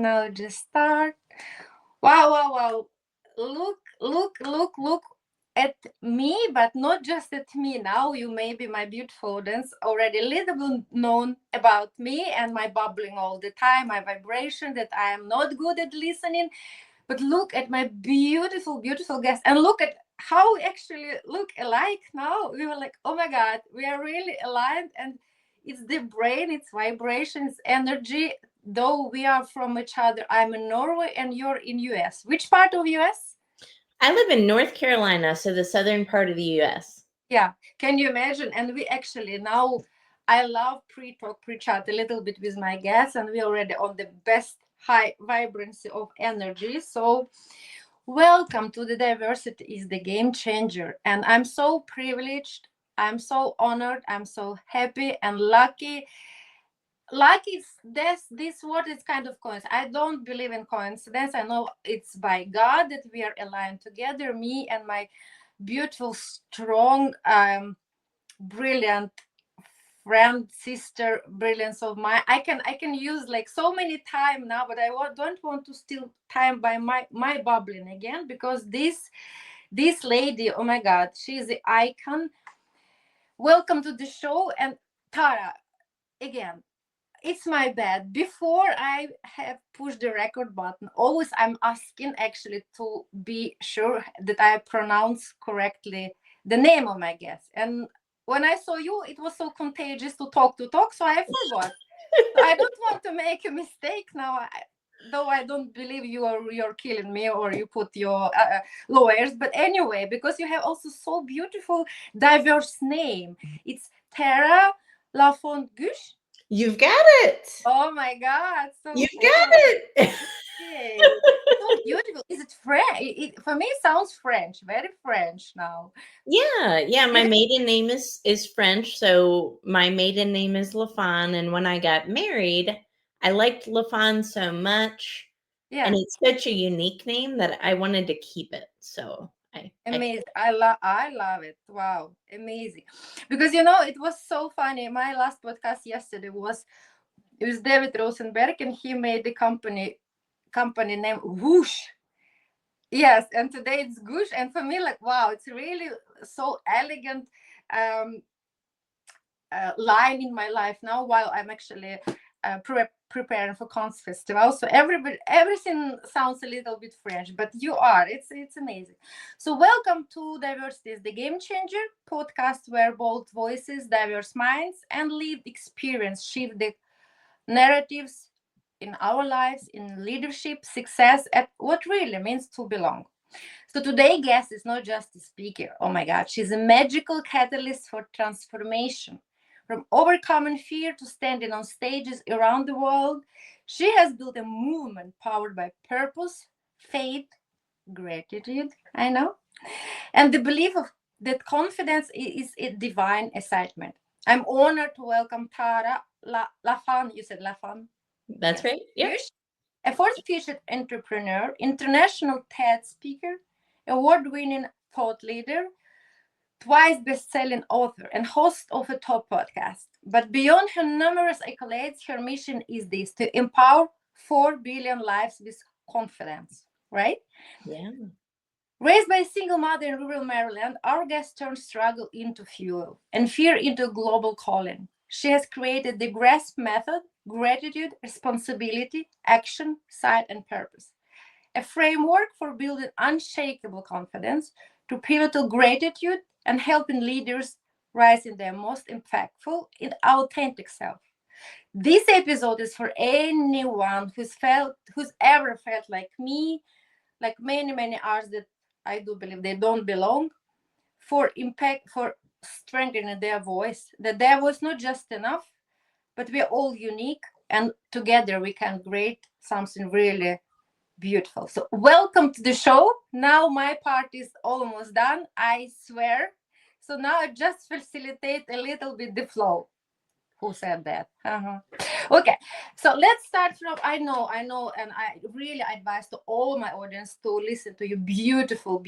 technology start. Wow, wow, wow. Look at me, but not just at me. Now you may be my beautiful audience already a little bit known about me and my bubbling all the time, my vibration that I am not good at listening. But look at my beautiful, beautiful guest and look at how we actually look alike now. We were like, oh my God, we are really aligned. And it's the brain, it's vibration, it's energy. Though we are from each other, I'm in Norway and you're in US. Which part of US? I live in North Carolina, so the southern part of the U.S. Yeah, can you imagine? And we actually now, I love pre-talk, pre-chat a little bit with my guests, and we're already on the best high vibrancy of energy. So welcome to the Diversity is the Game Changer. And I'm so privileged, I'm so honored, I'm so happy and lucky. Lucky is this word is kind of coincidence. I don't believe in coincidence. I know it's by God that we are aligned together, me and my beautiful, strong, brilliant friend, sister, brilliance of mine. I can use like so many time now, but don't want to steal time by my bubbling again, because this lady, oh my God, she's the icon. Welcome to the show. And Tara, again, it's my bad. Before I have pushed the record button, always I'm asking actually to be sure that I pronounce correctly the name of my guest. And when I saw you, it was so contagious to talk, so I forgot. So I don't want to make a mistake now. Though I don't believe you're killing me or you put your lawyers, but anyway, because you have also so beautiful, diverse name. It's Tara Lafon Gooch. You've got it. Oh my God! So You've cool. got it. Okay. So beautiful. Is it French? For me, it sounds French. Very French now. Yeah. My Is it- maiden name is French, so my maiden name is Lafon. And when I got married, I liked Lafon so much, and Yeah, it's such a unique name that I wanted to keep it. So I amazing. I love it. Wow, amazing. Because it was so funny. My last podcast yesterday was it was David Rosenberg, and he made the company name Whoosh. Yes, and today it's Goosh, and for me, like, wow, it's really so elegant. Um, line in my life now while I'm actually preparing for Cons Festival. So everything sounds a little bit French, but you are. It's amazing. So welcome to Diversity is the Game Changer podcast, where bold voices, diverse minds, and lived experience shift the narratives in our lives, in leadership, success, and what really means to belong. So today guest is not just a speaker. Oh my God, she's a magical catalyst for transformation. From overcoming fear to standing on stages around the world, she has built a movement powered by purpose, faith, gratitude, I know, and the belief of that confidence is a divine assignment. I'm honored to welcome Tara Lafan. You said Lafan? That's Yes. right. Yep. A fourth featured entrepreneur, international TED speaker, award-winning thought leader, twice best-selling author, and host of a top podcast. But beyond her numerous accolades, her mission is this: to empower 4 billion lives with confidence, right? Yeah. Raised by a single mother in rural Maryland, our guest turned struggle into fuel and fear into a global calling. She has created the GRASP method: gratitude, responsibility, action, sight, and purpose. A framework for building unshakable confidence to pivotal gratitude and helping leaders rise in their most impactful and authentic self. This episode is for anyone who's ever felt like me, like many hours that I do believe they don't belong, for impact, for strengthening their voice. That their voice not just enough, but we're all unique, and together we can create something really beautiful. So welcome to the show. Now my part is almost done, I swear. So now I just facilitate a little bit the flow. Who said that? Okay, so let's start from I know, and I really advise to all my audience to listen to your beautiful,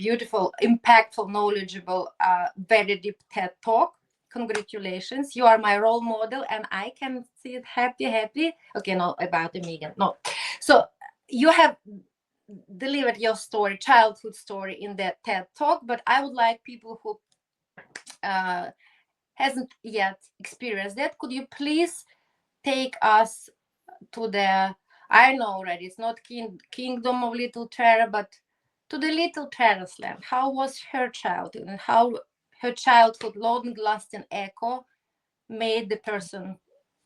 impactful, knowledgeable, very deep TED talk. Congratulations, you are my role model, and I can see it happy. Okay, no, about the Megan, no. So you have delivered your story, childhood story, in the TED talk, but I would like people who uh, hasn't yet experienced that. Could you please take us to the, I know already it's not kingdom of little Tara, but to the little Tara's land? How was her childhood, and how her childhood long lasting echo made the person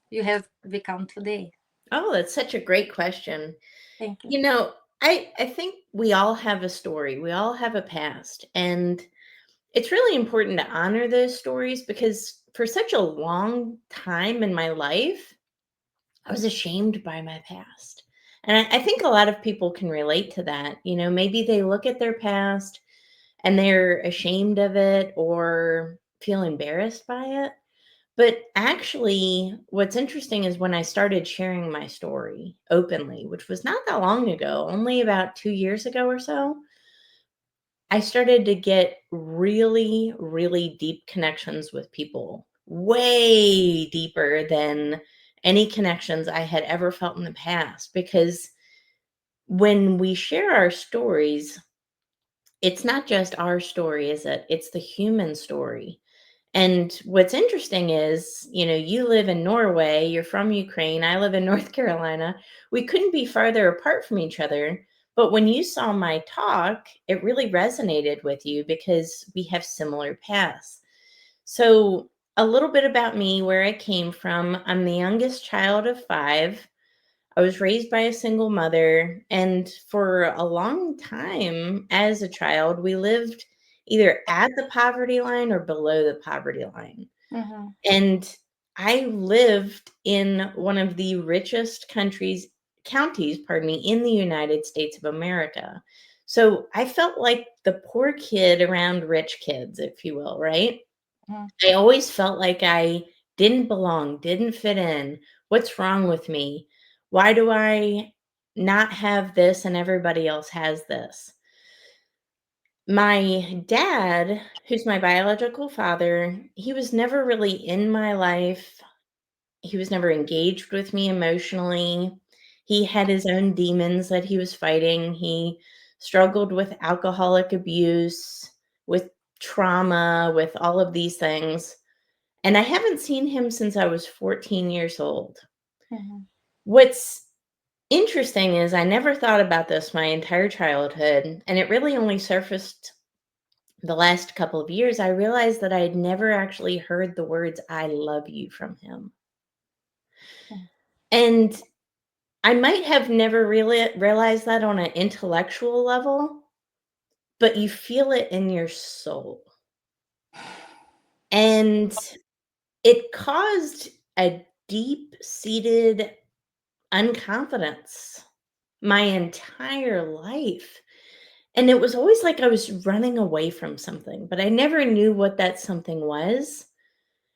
you have become today? Oh, that's such a great question. Thank you. You know, I think we all have a story. We all have a past. And it's really important to honor those stories because for such a long time in my life, I was ashamed by my past. And I think a lot of people can relate to that. You know, maybe they look at their past and they're ashamed of it or feel embarrassed by it. But actually, what's interesting is when I started sharing my story openly, which was not that long ago, only about 2 years ago or so, I started to get really, really deep connections with people, way deeper than any connections I had ever felt in the past. Because when we share our stories, it's not just our story, is it? It's the human story. And what's interesting is, you know, you live in Norway, you're from Ukraine, I live in North Carolina. We couldn't be farther apart from each other. But when you saw my talk, it really resonated with you because we have similar paths. So, a little bit about me, where I came from. I'm the youngest child of five. I was raised by a single mother, and for a long time as a child, we lived either at the poverty line or below the poverty line. Mm-hmm. And I lived in one of the richest counties, pardon me, in the United States of America. So I felt like the poor kid around rich kids, if you will, right? I always felt like I didn't belong, didn't fit in. What's wrong with me? Why do I not have this and everybody else has this? My dad, who's my biological father, he was never really in my life. He was never engaged with me emotionally. He had his own demons that he was fighting. He struggled with alcoholic abuse, with trauma, with all of these things. And I haven't seen him since I was 14 years old. Mm-hmm. What's interesting is I never thought about this my entire childhood, and it really only surfaced the last couple of years. I realized that I had never actually heard the words "I love you" from him. And I might have never really realized that on an intellectual level, but you feel it in your soul. And it caused a deep seated unconfidence my entire life. And it was always like I was running away from something, but I never knew what that something was.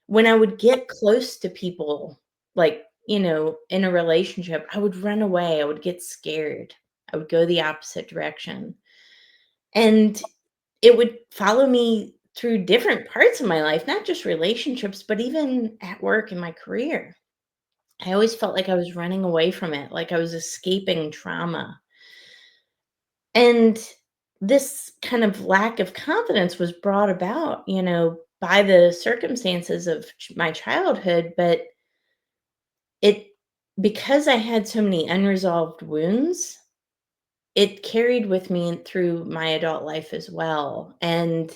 When I would get close to people, like, you know, in a relationship, I would run away. I would get scared. I would go the opposite direction. And it would follow me through different parts of my life, not just relationships, but even at work in my career. I always felt like I was running away from it, like I was escaping trauma. And this kind of lack of confidence was brought about, you know, by the circumstances of my childhood, but it because I had so many unresolved wounds, it carried with me through my adult life as well. And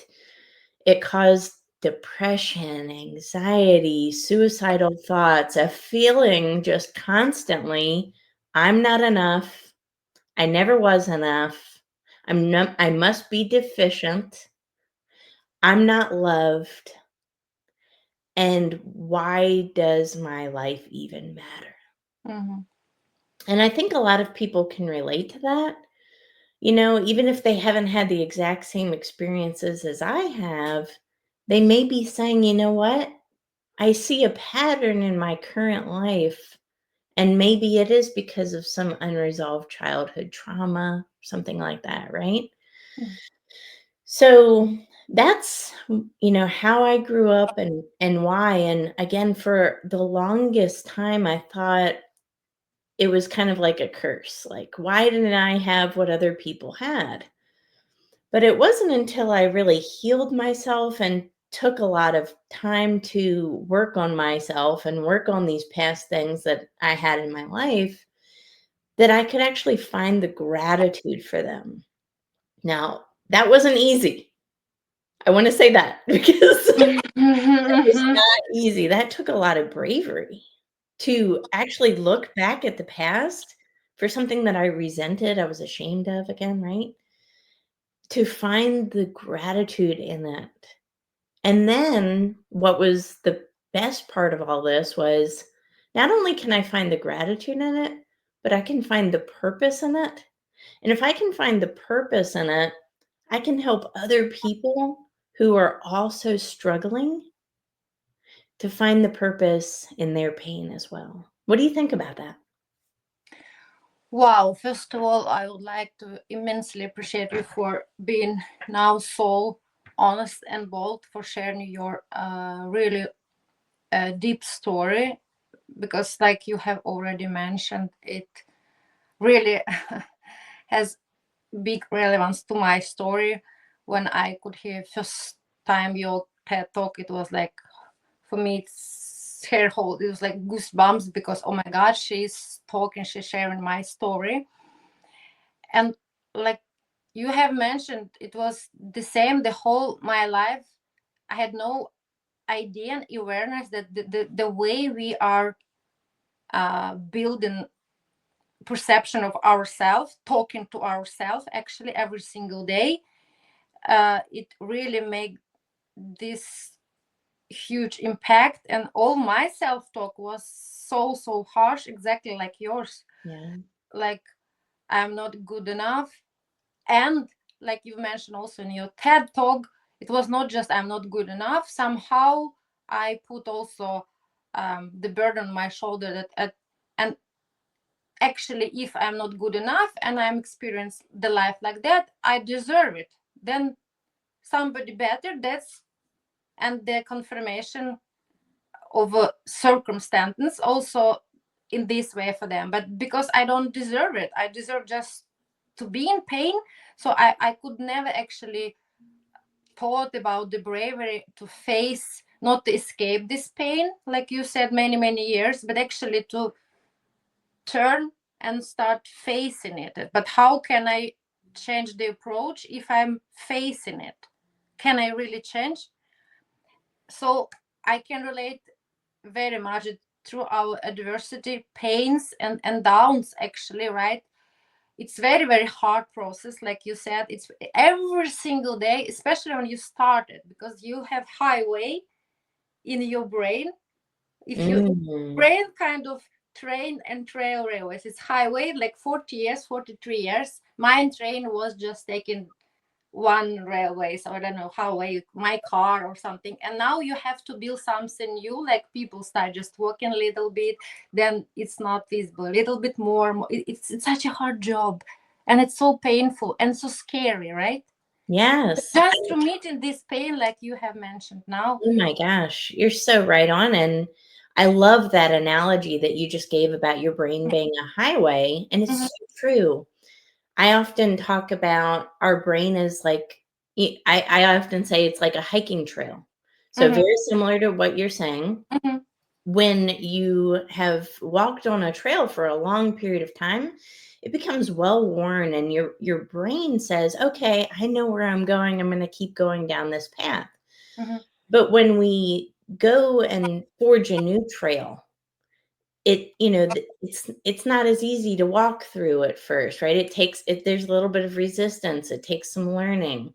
it caused depression, anxiety, suicidal thoughts, a feeling just constantly, I'm not enough. I never was enough. I must be deficient. I'm not loved. And why does my life even matter? Mm-hmm. And I think a lot of people can relate to that. You know, even if they haven't had the exact same experiences as I have, they may be saying, you know what? I see a pattern in my current life, and maybe it is because of some unresolved childhood trauma, something like that, right? So that's, you know, how I grew up and why. And again, for the longest time, I thought it was kind of like a curse. Like, why didn't I have what other people had? But it wasn't until I really healed myself and took a lot of time to work on myself and work on these past things that I had in my life that I could actually find the gratitude for them. Now, that wasn't easy. I want to say that because that was Mhm. not easy. That took a lot of bravery to actually look back at the past for something that I resented, I was ashamed of again, right? To find the gratitude in that. And then what was the best part of all this was not only can I find the gratitude in it, but I can find the purpose in it. And if I can find the purpose in it, I can help other people who are also struggling to find the purpose in their pain as well. What do you think about that? Wow, first of all, I would like to immensely appreciate you for being now so honest and bold, for sharing your really deep story, because, like you have already mentioned, it really has big relevance to my story. When I could hear first time your TED talk, it was like, for me, it's hair hold. It was like goosebumps, because oh my God, she's talking, she's sharing my story. And like you have mentioned, it was the same the whole my life. I had no idea and awareness that the way we are building perception of ourselves, talking to ourselves actually every single day, it really make this huge impact. And all my self-talk was so harsh, exactly like yours. Yeah. Like, I'm not good enough. And like you mentioned also in your TED talk, it was not just I'm not good enough. Somehow I put also the burden on my shoulder that and actually, if I'm not good enough and I'm experiencing the life like that, I deserve it. Then somebody better, that's, and the confirmation of circumstances also in this way for them. But because I don't deserve it, I deserve just to be in pain. So I could never actually thought about the bravery to face, not to escape this pain like you said many years, but actually to turn and start facing it. But how can I change the approach if I'm facing it? Can I really change? So I can relate very much through our adversity, pains and downs actually, right? It's very hard process, like you said. It's every single day, especially when you started, because you have highway in your brain. If you Mm. brain kind of train and trail railways, it's highway like 40 years, 43 years. Mine train was just taking one railway, so I don't know how way my car or something. And now you have to build something new, like people start just walking a little bit, then it's not visible a little bit more. It's such a hard job, and it's so painful and so scary, right? Yes. Just to meet in this pain like you have mentioned now. Oh my gosh, you're so right on. And I love that analogy that you just gave about your brain being a highway. And it's Mhm, so true. I often talk about our brain as like, I often say it's like a hiking trail. So, mhm, very similar to what you're saying. mhm. When you have walked on a trail for a long period of time, it becomes well worn, and your brain says, okay, I know where I'm going. I'm going to keep going down this path. Mhm. But when we go and forge a new trail, it's not as easy to walk through at first, right? There's a little bit of resistance. It takes some learning.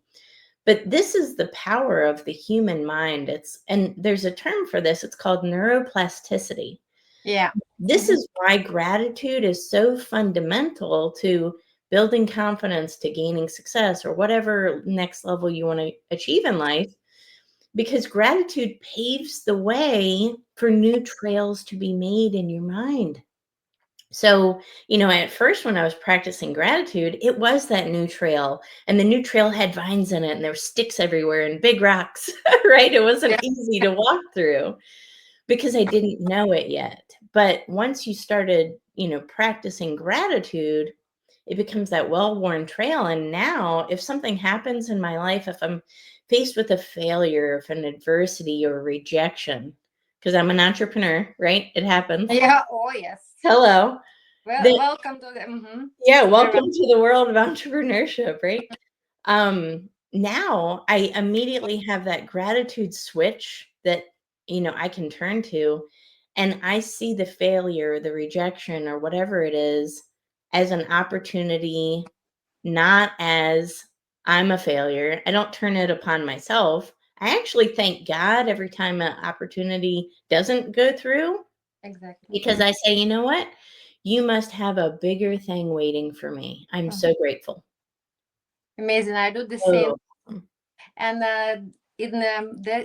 But this is the power of the human mind. And there's a term for this. It's called neuroplasticity. Yeah. This Mhm. is why gratitude is so fundamental to building confidence, to gaining success, or whatever next level you want to achieve in life, because gratitude paves the way for new trails to be made in your mind. So, at first when I was practicing gratitude, it was that new trail, and the new trail had vines in it, and there were sticks everywhere and big rocks, right? It Yeah. wasn't easy to walk through because I didn't know it yet. But once you started practicing gratitude, it becomes that well-worn trail. And now if something happens in my life, if I'm faced with a failure, if an adversity or rejection, because I'm an entrepreneur, right? It happens. Yeah. Oh yes. Hello. Well, Then, welcome to the. yeah, Very well. welcome to the world of entrepreneurship, right? Now I immediately have that gratitude switch that, I can turn to, and I see the failure, the rejection, or whatever it is as an opportunity, not as I'm a failure. I don't turn it upon myself. I actually thank God every time an opportunity doesn't go through, Exactly. because I say, you know what? You must have a bigger thing waiting for me. I'm Mhm. so grateful. Amazing. I do the same. Oh, awesome. And in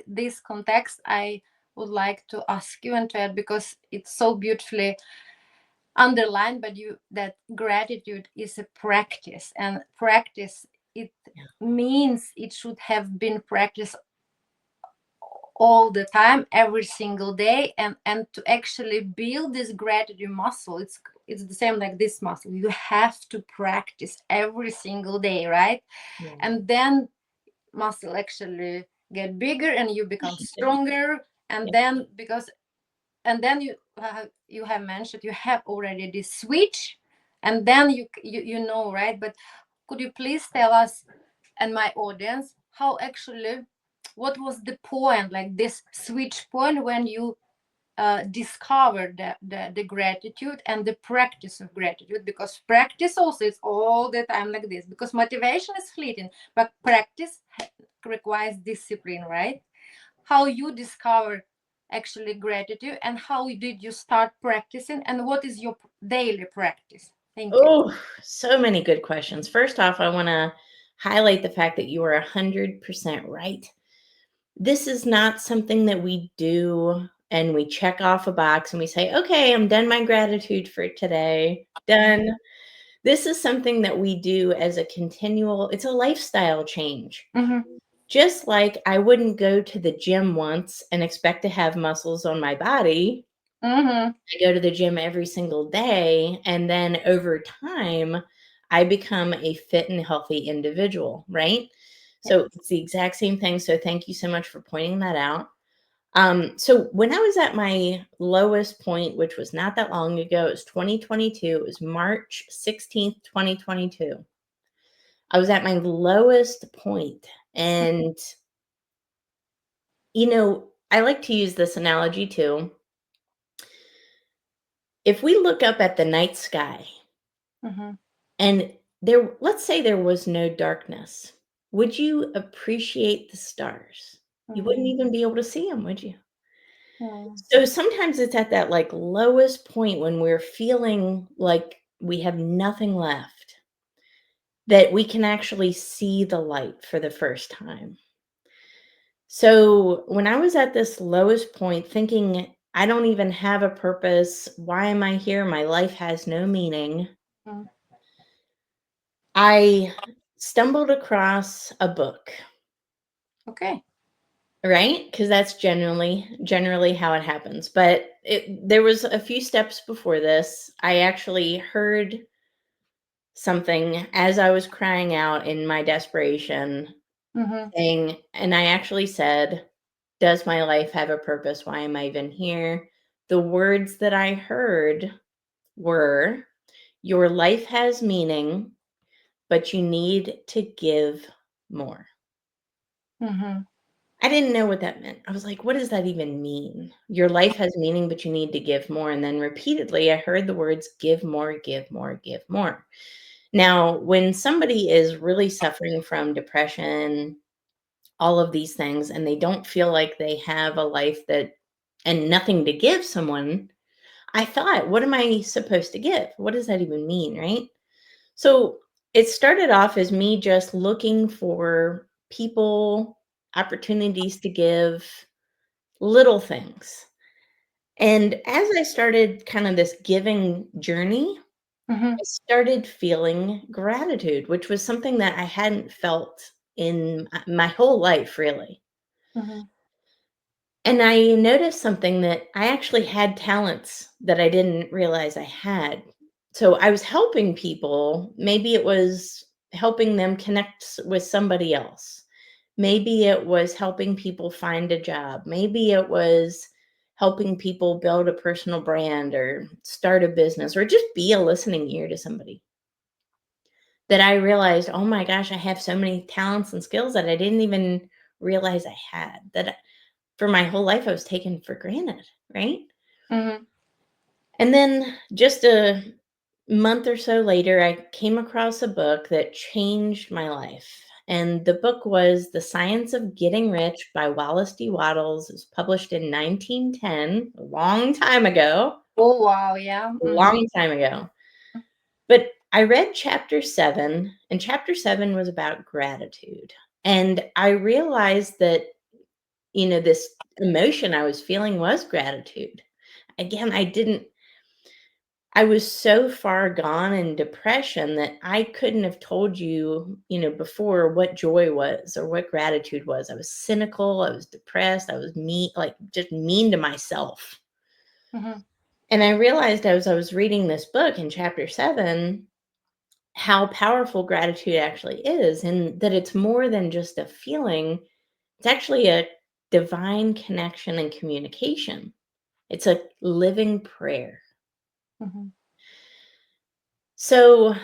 this context, I would like to ask you and to add, because it's so beautifully underlined, but you that gratitude is a practice, and practice, it means it should have been practiced all the time, every single day, and to actually build this gratitude muscle, it's the same like this muscle. You have to practice every single day, right? Yeah. And then muscle actually get bigger and you become stronger. And Yeah. then because and then you have mentioned you have already this switch, and then you know, right? But could you please tell us and my audience how actually, what was the point, like this switch point, when you discovered the gratitude and the practice of gratitude? Because practice also is all the time like this, because motivation is fleeting, but practice requires discipline, right? How you discover actually gratitude, and how did you start practicing, and what is your daily practice? Thank you. Oh, so many good questions. First off, I want to highlight the fact that you are 100% right. This is not something that we do and we check off a box and we say, okay, I'm done my gratitude for today. Done. This is something that we do as a continual, it's a lifestyle change. Mm-hmm. Just like I wouldn't go to the gym once and expect to have muscles on my body. Mm-hmm. I go to the gym every single day, and then over time, I become a fit and healthy individual, right? Yes. So it's the exact same thing. So thank you so much for pointing that out. So when I was at my lowest point, which was not that long ago, it was 2022, it was March 16th, 2022. I was at my lowest point, and I like to use this analogy too. If we look up at the night sky Mm-hmm. and let's say there was no darkness, would you appreciate the stars? You wouldn't Mm-hmm. even be able to see them, would you? Mm-hmm. So sometimes it's at that like lowest point when we're feeling like we have nothing left that we can actually see the light for the first time. So when I was at this lowest point, thinking, I don't even have a purpose, why am I here? My life has no meaning. I stumbled across a book, Okay. right? Because that's generally how it happens. But there was a few steps before this. I actually heard something as I was crying out in my desperation, Mm-hmm. saying, and I actually said, does my life have a purpose? Why am I even here? The words that I heard were, your life has meaning, but you need to give more. Mm-hmm. I didn't know what that meant. I was like, what does that even mean? Your life has meaning, but you need to give more. And then repeatedly, I heard the words, give more, give more, give more. Now, when somebody is really suffering from depression, all of these things, and they don't feel like they have a life and nothing to give someone, I thought, what am I supposed to give? What does that even mean, right? So it started off as me just looking for people, opportunities to give, little things. And as I started kind of this giving journey, Mm-hmm. I started feeling gratitude, which was something that I hadn't felt in my whole life, really. Mm-hmm. And I noticed something, that I actually had talents that I didn't realize I had. So I was helping people. Maybe it was helping them connect with somebody else. Maybe it was helping people find a job. Maybe it was helping people build a personal brand or start a business or just be a listening ear to somebody. That I realized, oh my gosh, I have so many talents and skills that I didn't even realize I had. That for my whole life I was taken for granted, right? Mm-hmm. And then just a month or so later, I came across a book that changed my life. And the book was The Science of Getting Rich by Wallace D. Wattles. It was published in 1910, a long time ago. Oh wow, yeah. A Mm-hmm. long time ago. But I read chapter 7, and chapter 7 was about gratitude. And I realized that, this emotion I was feeling was gratitude. Again, I was so far gone in depression that I couldn't have told you, before, what joy was or what gratitude was. I was cynical, I was depressed, I was mean, like just mean to myself. Mm-hmm. And I realized as I was reading this book in chapter 7 how powerful gratitude actually is, and that it's more than just a feeling. It's actually a divine connection and communication. It's a living prayer. Mm-hmm. So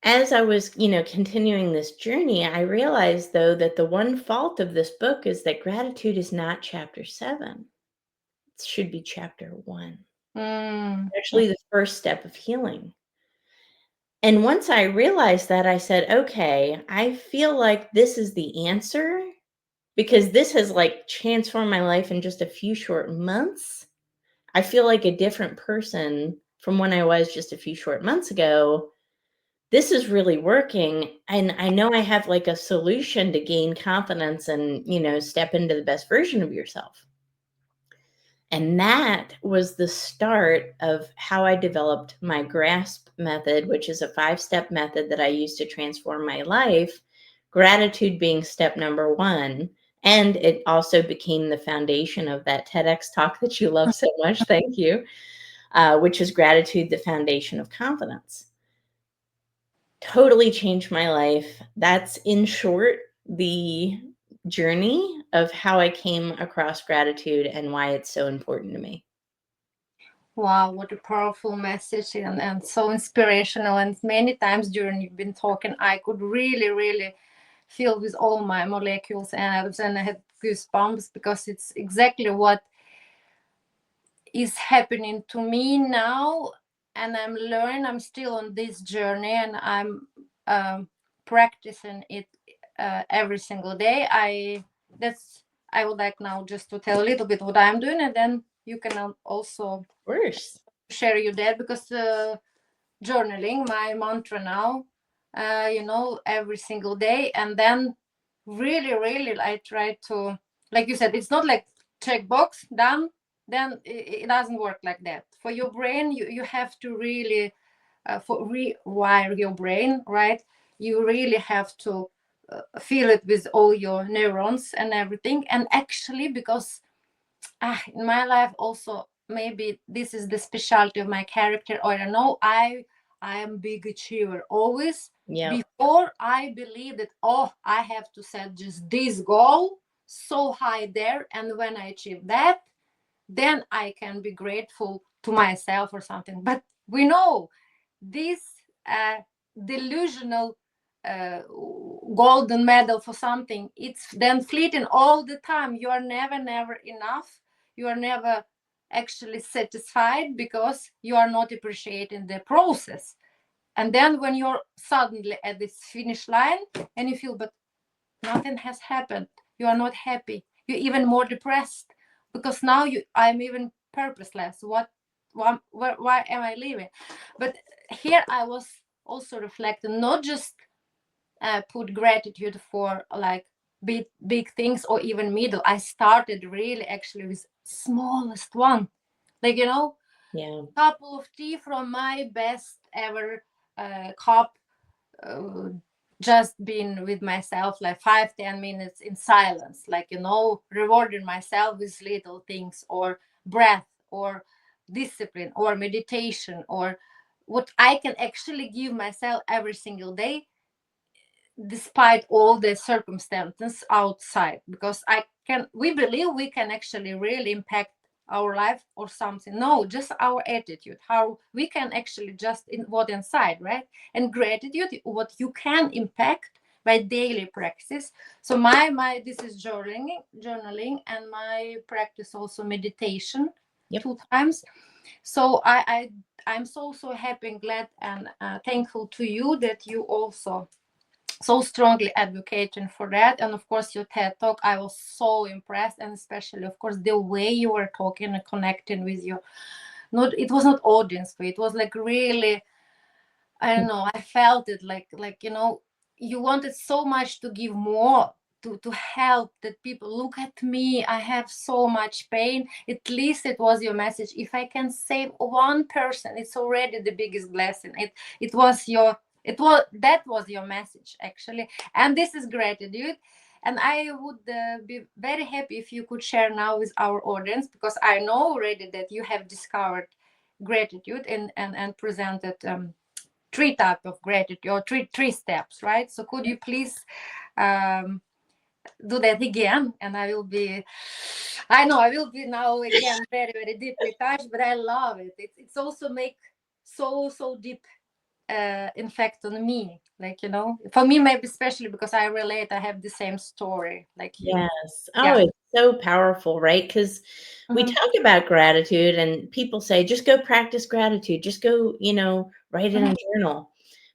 as I was, continuing this journey, I realized, though, that the one fault of this book is that gratitude is not chapter 7. It should be chapter 1. Mm-hmm. Actually, the first step of healing. And once I realized that, I said, okay, I feel like this is the answer, because this has like transformed my life in just a few short months. I feel like a different person from when I was just a few short months ago. This is really working. And I know I have like a solution to gain confidence and, step into the best version of yourself. And that was the start of how I developed my GRASP method, which is a 5-step method that I use to transform my life. Gratitude being step number 1. And it also became the foundation of that TEDx talk that you love so much. Thank you. Which is gratitude, the foundation of confidence. Totally changed my life. That's, in short, the journey of how I came across gratitude and why it's so important to me. Wow, what a powerful message, and so inspirational. And many times during you've been talking, I could really, really feel with all my molecules, and I had goosebumps, because it's exactly what is happening to me now. And I'm still on this journey, and I'm practicing it every single day. I would like now just to tell a little bit what I'm doing, and then you can also Of course. share you that, because journaling my mantra now, every single day. And then really, really, I try to, like you said, it's not like check box done. Then it doesn't work like that. For your brain, you have to really for rewire your brain, right? You really have to feel it with all your neurons and everything. And actually, because in my life also, maybe this is the specialty of my character, or I don't know, I am big achiever always. Yeah. Before, I believe that, oh, I have to set just this goal so high there, and when I achieve that, then I can be grateful to myself or something. But we know this uh, delusional uh, golden medal for something, it's then fleeting all the time. You are never enough. You are never actually satisfied, because you are not appreciating the process. And then when you're suddenly at this finish line, and you feel, but nothing has happened, you are not happy, you're even more depressed, because now I'm even purposeless. Why am I living? But here I was also reflecting, not just put gratitude for like big things or even middle. I started really actually with smallest one, like Yeah. cup of tea from my best ever cup, uh, just being with myself like 5-10 minutes in silence, like, rewarding myself with little things, or breath, or discipline, or meditation, or what I can actually give myself every single day, despite all the circumstances outside. Because we believe we can actually really impact our life or something. No, just our attitude, how we can actually just what inside, right? And gratitude, what you can impact by daily practice. So my this is journaling, and my practice also meditation Yep. 2 times. So I'm so happy and glad and thankful to you that you also so strongly advocating for that. And of course, your TED talk, I was so impressed, and especially, of course, the way you were talking and connecting with your, not, it was not audience, but it was like really, I don't know, I felt it like you wanted so much to give more, to help, that people look at me, I have so much pain. At least it was your message. If I can save one person, it's already the biggest blessing. It was your, it was, that was your message actually. And this is gratitude. And I would be very happy if you could share now with our audience, because I know already that you have discovered gratitude and presented 3 type of gratitude, or three steps, right? So could you please um, do that again? And I know I will be now again very, very deeply touched, but I love it. It's also make so deep effect on me. Like, for me, maybe especially because I relate, I have the same story like you. Yes. Oh, Yeah. it's so powerful, right? Because we Hmm. talk about gratitude and people say, just go practice gratitude, just go, write in Hmm. a journal.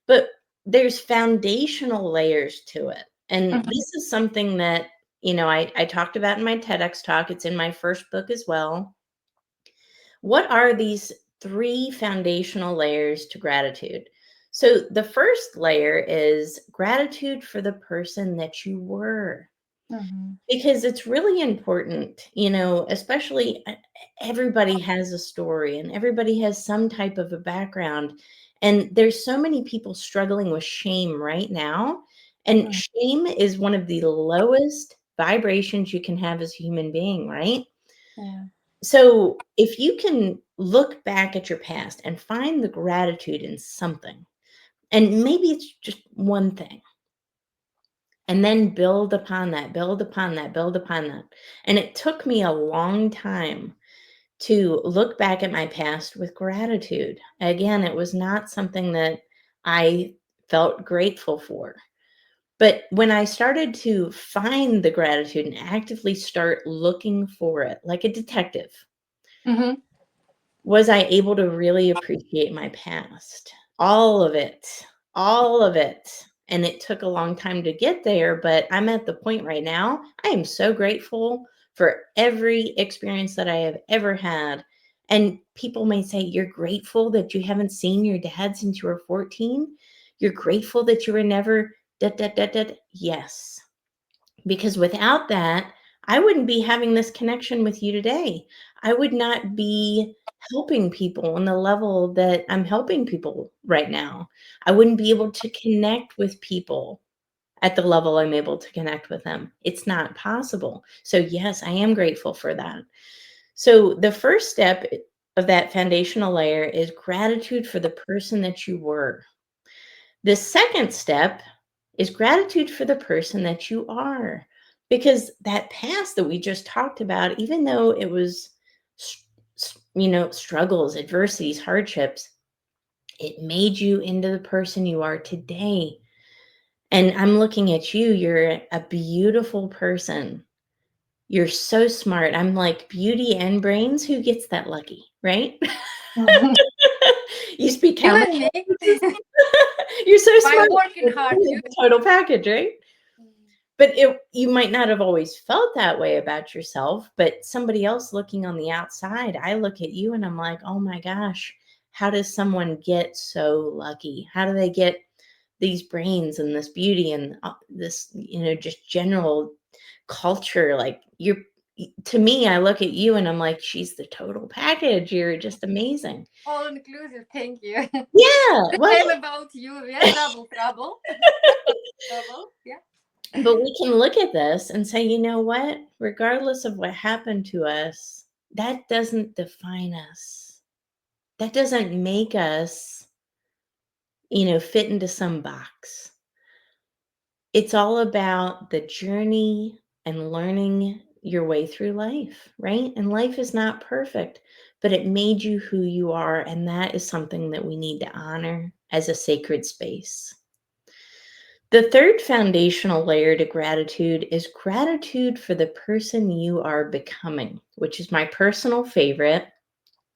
But there's foundational layers to it. And Hmm. this is something that, I talked about in my TEDx talk. It's in my first book as well. What are these three foundational layers to gratitude? So the first layer is gratitude for the person that you were, Hmm. because it's really important, especially everybody has a story and everybody has some type of a background. And there's so many people struggling with shame right now. And shame is one of the lowest vibrations you can have as a human being, right? Yeah. So if you can look back at your past and find the gratitude in something, and maybe it's just one thing, and then build upon that, build upon that, build upon that. And it took me a long time to look back at my past with gratitude. Again, it was not something that I felt grateful for. But when I started to find the gratitude and actively start looking for it like a detective, Hmm. was I able to really appreciate my past? All of it, all of it. And it took a long time to get there, but I'm at the point right now. I am so grateful for every experience that I have ever had. And people may say, you're grateful that you haven't seen your dad since you were 14. You're grateful that you were never da da da da. Yes, because without that, I wouldn't be having this connection with you today. I would not be helping people on the level that I'm helping people right now. I wouldn't be able to connect with people at the level I'm able to connect with them. It's not possible. So, yes, I am grateful for that. So, the first step of that foundational layer is gratitude for the person that you were. The second step is gratitude for the person that you are. Because that past that we just talked about, even though it was, struggles, adversities, hardships, it made you into the person you are today. And I'm looking at you, you're a beautiful person. You're so smart. I'm like, beauty and brains, who gets that lucky, right? You speak You how many and me, languages? You're so by smart. working You're hard, you. the total package, right? But you might not have always felt that way about yourself, but somebody else looking on the outside, I look at you and I'm like, oh my gosh, how does someone get so lucky? How do they get these brains and this beauty and this, just general culture? Like, to me, I look at you and I'm like, she's the total package. You're just amazing. All inclusive, thank you. Yeah. The Well, same about you. We are double trouble. Yeah. But we can look at this and say, you know what? Regardless of what happened to us, that doesn't define us. That doesn't make us, fit into some box. It's all about the journey and learning your way through life, right? And life is not perfect, but it made you who you are. And that is something that we need to honor as a sacred space. The third foundational layer to gratitude is gratitude for the person you are becoming, which is my personal favorite.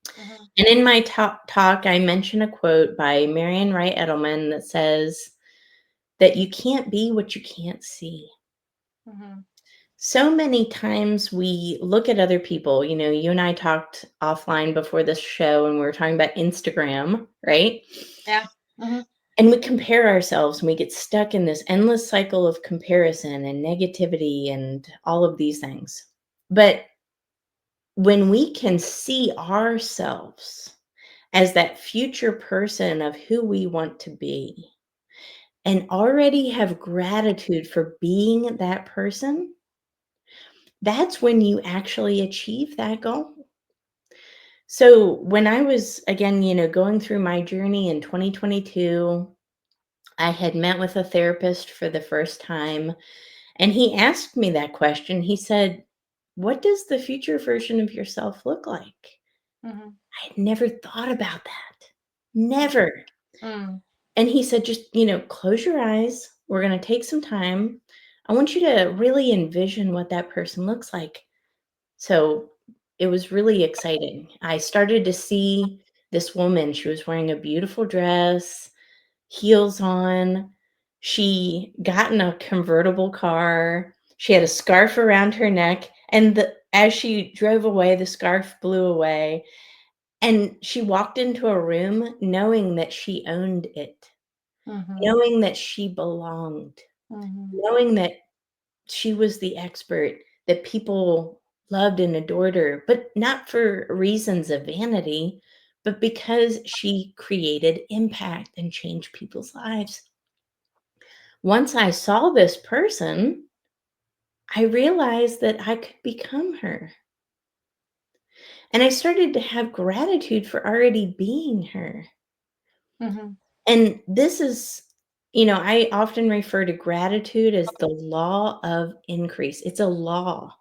Mhm, And in my talk, I mention a quote by Marian Wright Edelman that says that you can't be what you can't see. mhm, So many times we look at other people, you and I talked offline before this show and we were talking about Instagram, right? yeah. Mhm, And we compare ourselves and we get stuck in this endless cycle of comparison and negativity and all of these things. But when we can see ourselves as that future person of who we want to be and already have gratitude for being that person, that's when you actually achieve that goal. So when I was, again, going through my journey in 2022, I had met with a therapist for the first time, and he asked me that question. He said, "What does the future version of yourself look like?" mhm, I had never thought about that. Never. mm, And he said, just, close your eyes. We're going to take some time. I want you to really envision what that person looks like. So it was really exciting. I started to see this woman. She was wearing a beautiful dress, heels on. She got in a convertible car. She had a scarf around her neck. And as she drove away, the scarf blew away. And she walked into a room knowing that she owned it, mhm, knowing that she belonged, mhm. knowing that she was the expert, that people loved and adored her, but not for reasons of vanity, but because she created impact and changed people's lives. Once I saw this person, I realized that I could become her. And I started to have gratitude for already being her. Mhm. And this is, I often refer to gratitude as the law of increase. It's a law.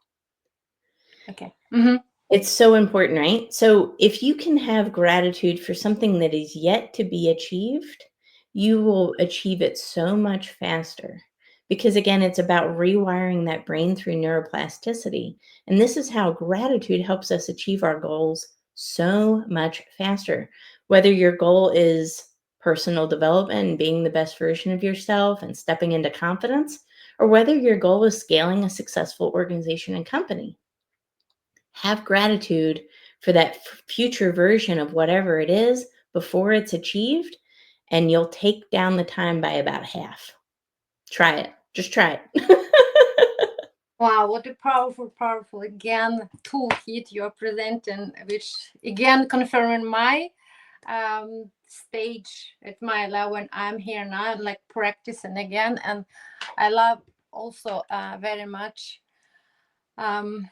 Okay. Mhm. It's so important, right? So if you can have gratitude for something that is yet to be achieved, you will achieve it so much faster. Because again, it's about rewiring that brain through neuroplasticity. And this is how gratitude helps us achieve our goals so much faster. Whether your goal is personal development and being the best version of yourself and stepping into confidence, or whether your goal is scaling a successful organization and company, have gratitude for that future version of whatever it is before it's achieved, and you'll take down the time by about half. Try it. Just try it. Wow, what a powerful, powerful again toolkit you're presenting, which again confirming my stage at my level when I'm here now, like practicing again. And I love also very much um,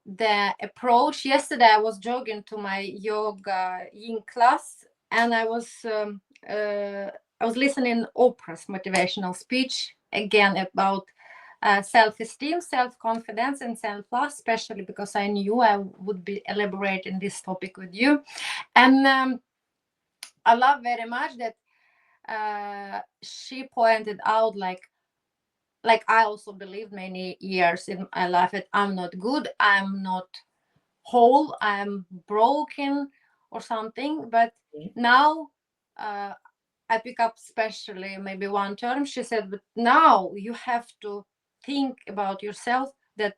the approach. Yesterday I was jogging to my yoga yin class, and I was listening Oprah's motivational speech again about self-esteem, self-confidence, and self-love, especially because I knew I would be elaborating this topic with you. And I love very much that she pointed out like I also believed many years in my life that I'm not good, I'm not whole, I'm broken or something. But now uh, I pick up especially maybe one term. She said, but now you have to think about yourself that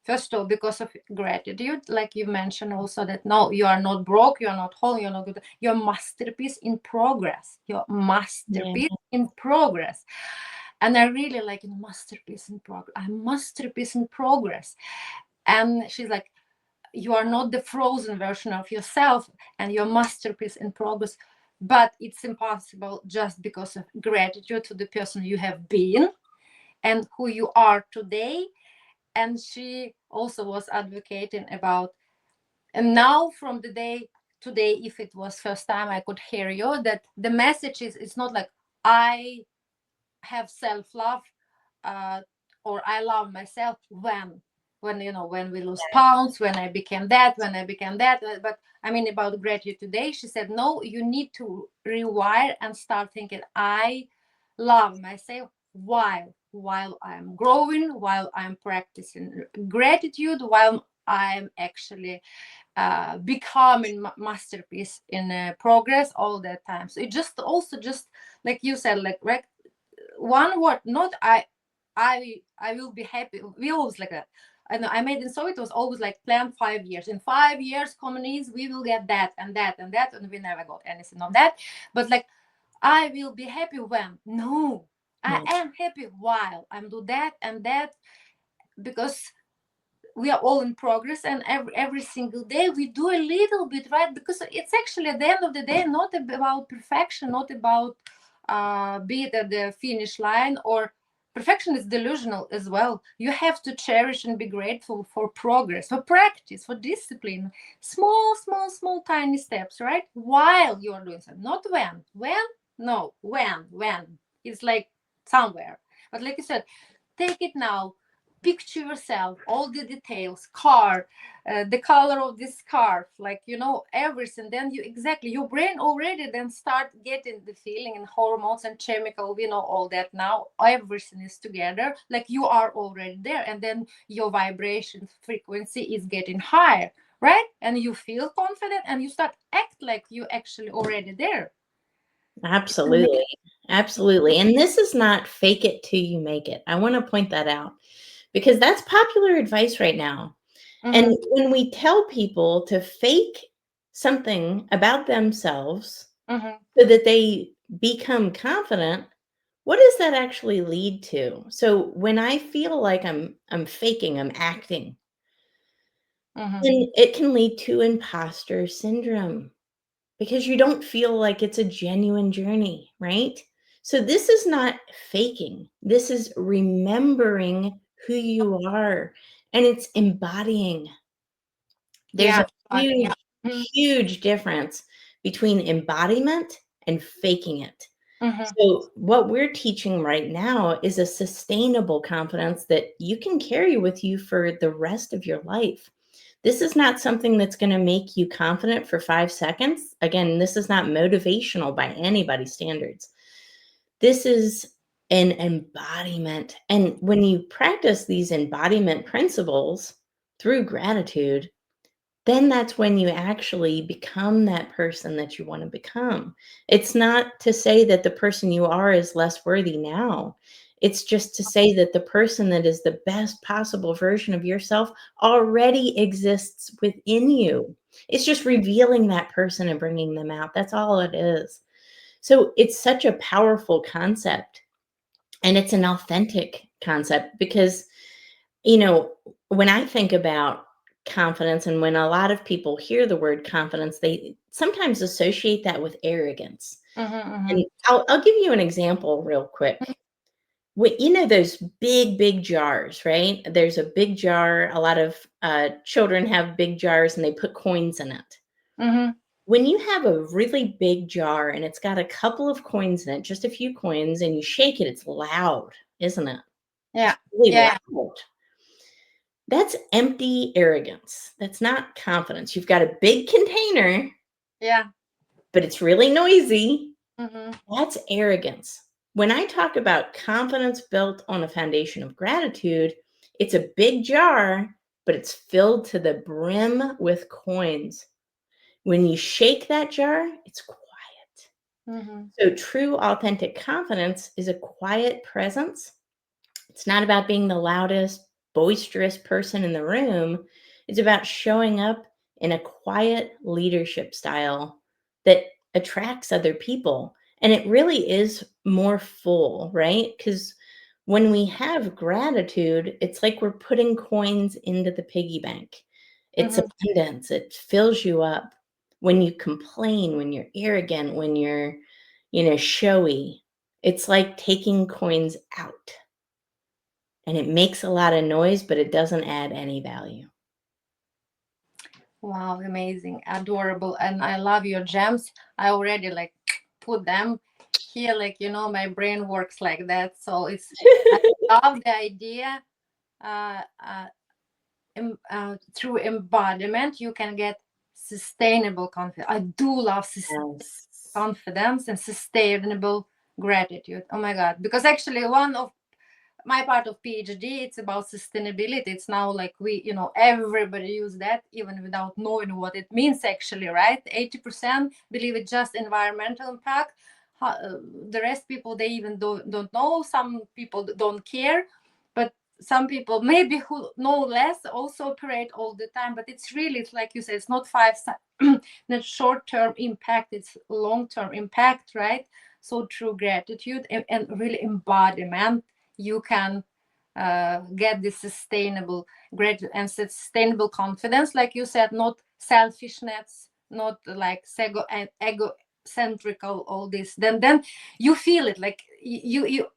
first of all, because of gratitude, like you mentioned also, that no, you are not broke, you are not whole, you're not good, you're masterpiece in progress, your Yeah. masterpiece in progress. And I really like masterpiece in progress, I'm masterpiece in progress. And she's like, you are not the frozen version of yourself, and your masterpiece in progress, but it's impossible just because of gratitude to the person you have been. and who you are today. And she also was advocating about, and now from the day today, if it was first time I could hear you, that the message is, it's not like I have self-love, uh, or I love myself when when we lose pounds, when I became that, but I mean about gratitude today, she said no, you need to rewire and start thinking I love myself while I'm growing, while I'm practicing gratitude, while I'm actually becoming masterpiece in progress all that time. So it just also just like you said, like one word, not I will be happy. We always like that. I know I made it, so it was always like plan 5 years. In 5 years, communities, we will get that and that and that, and we never got anything of that. But like I will be happy when, no, I Yeah. am happy while I'm do that and that, because we are all in progress, and every single day we do a little bit, right? Because it's actually at the end of the day not about perfection, not about be it at the finish line, or perfection is delusional as well. You have to cherish and be grateful for progress, for practice, for discipline, small tiny steps, right? While you are doing something, not when, no, when it's like somewhere. But like you said, take it now, picture yourself, all the details, car, the color of this scarf, like everything. Then you exactly, your brain already then start getting the feeling, and hormones and chemical, we know all that now, everything is together, like you are already there, and then your vibration frequency is getting higher, right? And you feel confident, and you start act like you actually already there. Absolutely. Absolutely. And this is not fake it till you make it. I want to point that out because that's popular advice right now. And Mm-hmm, when we tell people to fake something about themselves mm-hmm, so that they become confident, what does that actually lead to? So when I feel like I'm faking, I'm acting, mm-hmm. then it can lead to imposter syndrome because you don't feel like it's a genuine journey, right? So this is not faking. This is remembering who you are, and it's embodying. There's a Yeah, but yeah. huge, Mm-hmm, huge difference between embodiment and faking it. mm-hmm, So, what we're teaching right now is a sustainable confidence that you can carry with you for the rest of your life. This is not something that's going to make you confident for 5 seconds. Again, this is not motivational by anybody's standards. This is an embodiment. And when you practice these embodiment principles through gratitude, then that's when you actually become that person that you want to become. It's not to say that the person you are is less worthy now. It's just to say that the person that is the best possible version of yourself already exists within you. It's just revealing that person and bringing them out. That's all it is. So it's such a powerful concept, and it's an authentic concept because when I think about confidence, and when a lot of people hear the word confidence, they sometimes associate that with arrogance. mm-hmm, And I'll give you an example real quick. Those big jars, right? There's a big jar. A lot of children have big jars and they put coins in it. mm-hmm. When you have a really big jar and it's got a couple of coins in it, just a few coins, and you shake it, it's loud, isn't it? It's Yeah, really yeah, loud. That's empty arrogance. That's not confidence. You've got a big container, yeah. but it's really noisy. Mm-hmm. That's arrogance. When I talk about confidence built on a foundation of gratitude, it's a big jar, but it's filled to the brim with coins. When you shake that jar, it's quiet. Mm-hmm. So, true, authentic confidence is a quiet presence. It's not about being the loudest, boisterous person in the room. It's about showing up in a quiet leadership style that attracts other people. And it really is more full, right? Because when we have gratitude, it's like we're putting coins into the piggy bank. It's Mm-hmm. abundance, it fills you up. When you complain, when you're arrogant, when you're showy, it's like taking coins out. and it makes a lot of noise, but it doesn't add any value. Wow, amazing, adorable, and I love your gems. I already like put them here, like my brain works like that. So I love the idea. Uh, uh, through embodiment, you can get sustainable confidence. I do love Yes. confidence and sustainable gratitude. Oh my god! Because actually, one of my part of PhD, it's about sustainability. It's now like everybody use that even without knowing what it means actually, right? 80% believe it's just environmental impact. The rest people, they even don't know. Some people don't care, but some people maybe who know less also operate all the time. But it's like you said, it's not not short-term impact, it's long-term impact, right? So through gratitude and really embodiment, you can get this sustainable gratitude and sustainable confidence, like you said, not selfishness, not like egocentric, all this. Then you feel it, like you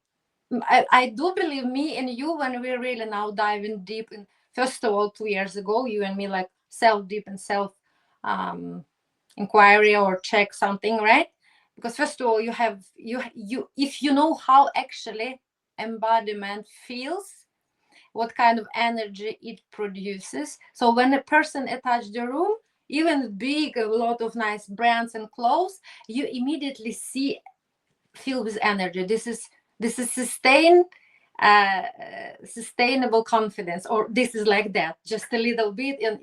I do believe me and you, when we're really now diving deep in, first of all, 2 years ago, you and me, like self deep and self um inquiry or check something, right? Because first of all, you have you if you know how actually embodiment feels, what kind of energy it produces. So when a person attach the room, even big, a lot of nice brands and clothes, you immediately feel with energy. This is sustainable confidence, or this is like that, just a little bit, and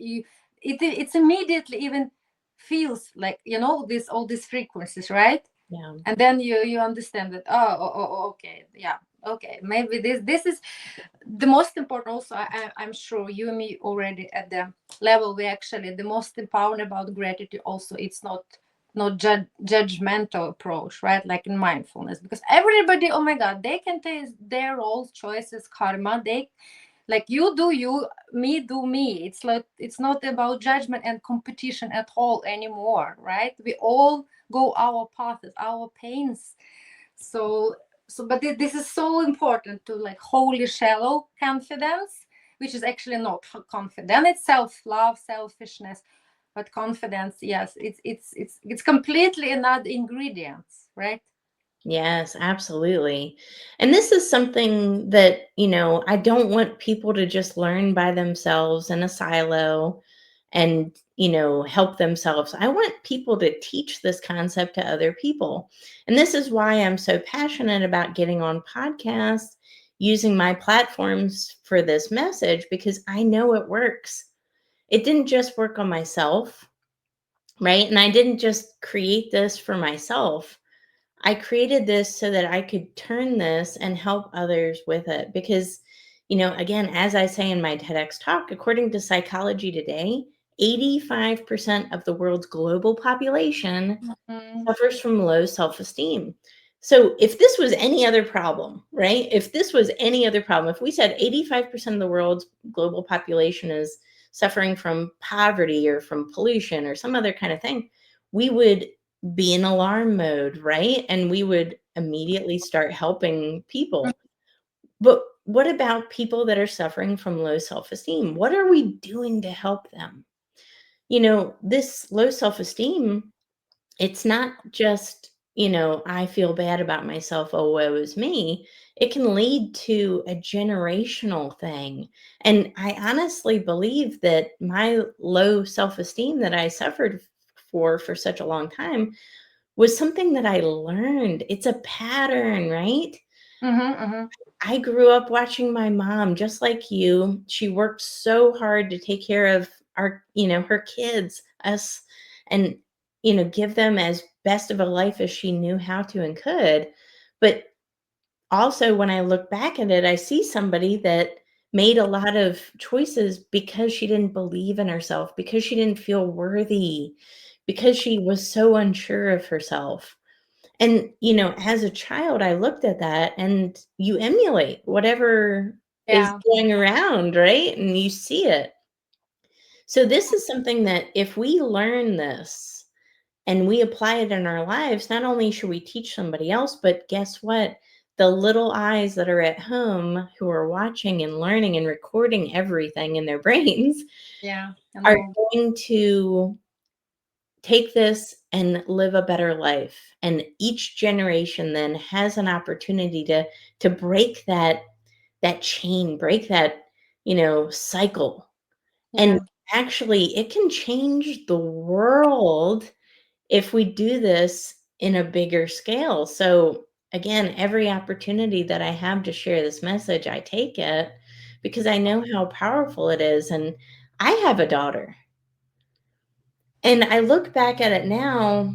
it's immediately even feels like this, all these frequencies, right? Yeah. And then you understand that, okay, yeah, okay, maybe this is the most important. Also, I'm sure you and me already at the level we actually, the most important about gratitude also, it's not judgmental approach, right? Like in mindfulness, because everybody, oh my god, they can take their role, choices, karma. They, like, you do you, me do me. It's like, it's not about judgment and competition at all anymore, right? We all go our paths, our pains. So, this is so important to, like, wholly shallow confidence, which is actually not confidence. It's self-love, selfishness. But confidence, yes, it's completely another ingredients, right? Yes, absolutely. And this is something that, I don't want people to just learn by themselves in a silo and, help themselves. I want people to teach this concept to other people. And this is why I'm so passionate about getting on podcasts, using my platforms for this message, because I know it works. It didn't just work on myself, right? And I didn't just create this for myself. I created this so that I could turn this and help others with it. Because, again, as I say in my TEDx talk, according to Psychology Today, 85% of the world's global population Mhm. suffers from low self esteem. So if this was any other problem, right? If this was any other problem, if we said 85% of the world's global population is suffering from poverty or from pollution or some other kind of thing, we would be in alarm mode, right? And we would immediately start helping people. But what about people that are suffering from low self esteem? What are we doing to help them? This low self esteem, it's not just, I feel bad about myself, oh, woe is me. It can lead to a generational thing. And I honestly believe that my low self esteem that I suffered for such a long time was something that I learned. It's a pattern, right? Mhm. Mhm. I grew up watching my mom, just like you. She worked so hard to take care of her kids, us, and, give them as best of a life as she knew how to and could. But also, when I look back at it, I see somebody that made a lot of choices because she didn't believe in herself, because she didn't feel worthy, because she was so unsure of herself. And, as a child, I looked at that, and you emulate whatever is Yeah. going around, right? And you see it. So this is something that if we learn this and we apply it in our lives, not only should we teach somebody else, but guess what? the little eyes that are at home who are watching and learning and recording everything in their brains Yeah, I are know. going to take this and live a better life. And each generation then has an opportunity to break that chain, break that, cycle. And Yeah. actually, it can change the world if we do this in a bigger scale. So again, every opportunity that I have to share this message, I take it because I know how powerful it is. And I have a daughter. And I look back at it now,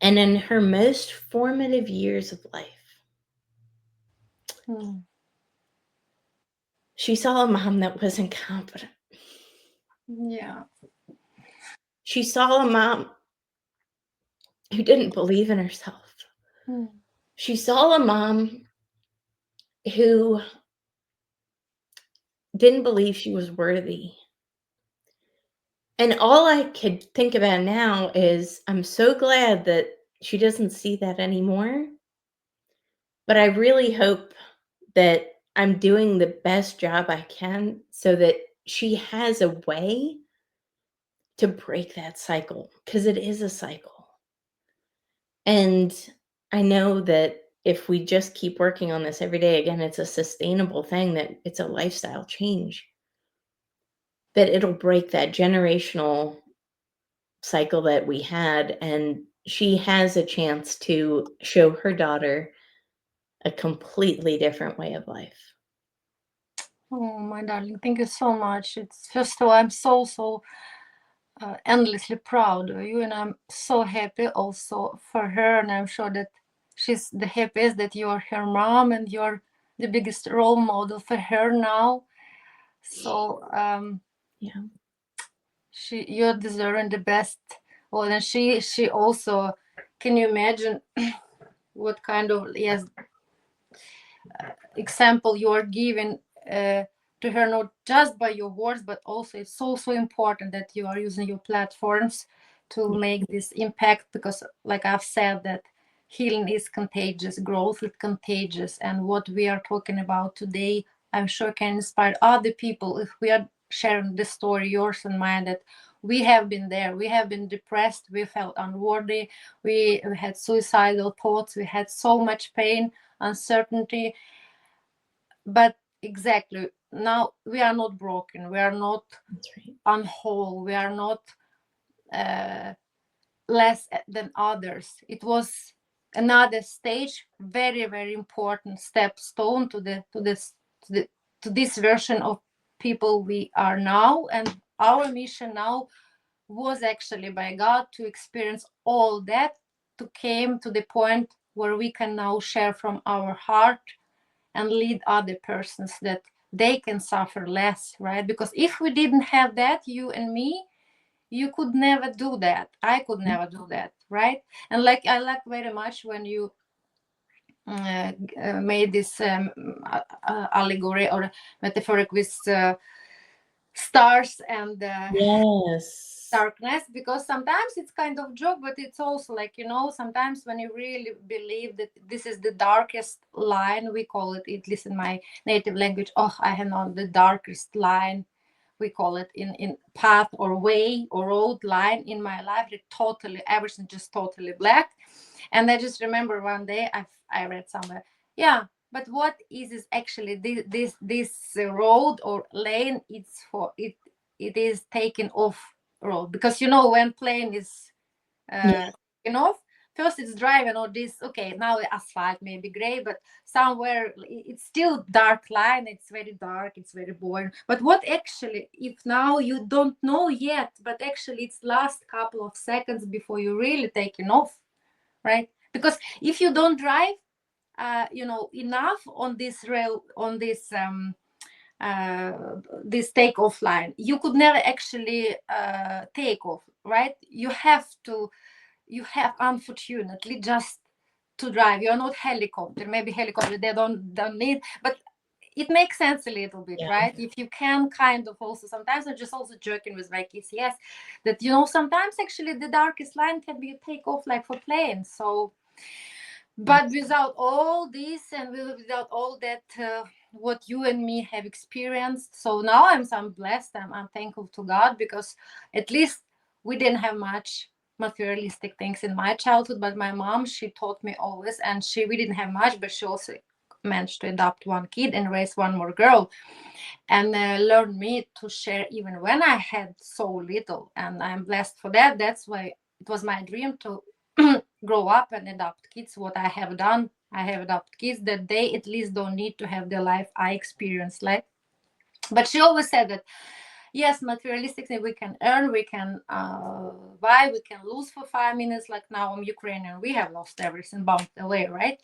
and in her most formative years of life, Mm. she saw a mom that wasn't confident. Yeah. She saw a mom who didn't believe in herself. Mm. She saw a mom who didn't believe she was worthy. And all I could think about now is I'm so glad that she doesn't see that anymore. But I really hope that I'm doing the best job I can so that she has a way to break that cycle, because it is a cycle. And I know that if we just keep working on this every day, again, it's a sustainable thing, that it's a lifestyle change, that it'll break that generational cycle that we had. And she has a chance to show her daughter a completely different way of life. Oh, my darling, thank you so much. It's first of all, I'm so endlessly proud of you, and I'm so happy also for her. And I'm sure that she's the happiest that you're her mom and you're the biggest role model for her now. So Yeah. you're deserving the best. Well, and she also, can you imagine what kind of, yes, example you are giving to her, not just by your words, but also it's so important that you are using your platforms to Yeah. make this impact, because like I've said, that healing is contagious, growth is contagious, and what we are talking about today, I'm sure can inspire other people if we are sharing the story, yours and mine, that we have been there, we have been depressed, we felt unworthy, we had suicidal thoughts, we had so much pain, uncertainty, but exactly, now we are not broken, we are not That's right. unwhole, we are not uh, less than others. It was another stage, very important step stone to the to this version of people we are now. And our mission now was actually by God to experience all that, to came to the point where we can now share from our heart and lead other persons, that they can suffer less, right? Because if we didn't have that, you and me, you could never do that, I could never do that, right? And like, I like very much when you made this allegory or metaphoric with stars and Yes. darkness, because sometimes it's kind of joke, but it's also like, sometimes when you really believe that this is the darkest line, we call it, at least in my native language, oh, I have known the darkest line, we call it in path or way or road line in my life, it totally, everything just totally black. And I just remember one day I read somewhere, yeah, but what is actually this road or lane, it's for it, it is taken off road, because when plane is Yeah. taken off, first it's driving or this, okay, now the asphalt may be gray, but somewhere it's still dark line, it's very dark, it's very boring. But what actually, if now you don't know yet, but actually it's last couple of seconds before you really taking off, right? Because if you don't drive enough on this rail, on uh, this takeoff line, you could never actually take off, right? You have unfortunately just to drive. You're not helicopter, maybe helicopter they don't need, but it makes sense a little bit, Yeah. right? If you can kind of also, sometimes I'm just also joking with my kids, yes, that sometimes actually the darkest line can be a takeoff like for planes. So But without all this and without all that, what you and me have experienced, so now I'm blessed. I'm thankful to God, because at least we didn't have much materialistic things in my childhood. But my mom, she taught me always, and we didn't have much, but she also managed to adopt one kid and raise one more girl, and learned me to share even when I had so little. And I'm blessed for that. That's why it was my dream to grow up and adopt kids. What I have done, I have adopted kids that they at least don't need to have the life I experienced. Like, but she always said that yes, materialistically we can earn, we can buy, we can lose for 5 minutes. Like now I'm Ukrainian, we have lost everything, bumped away, right?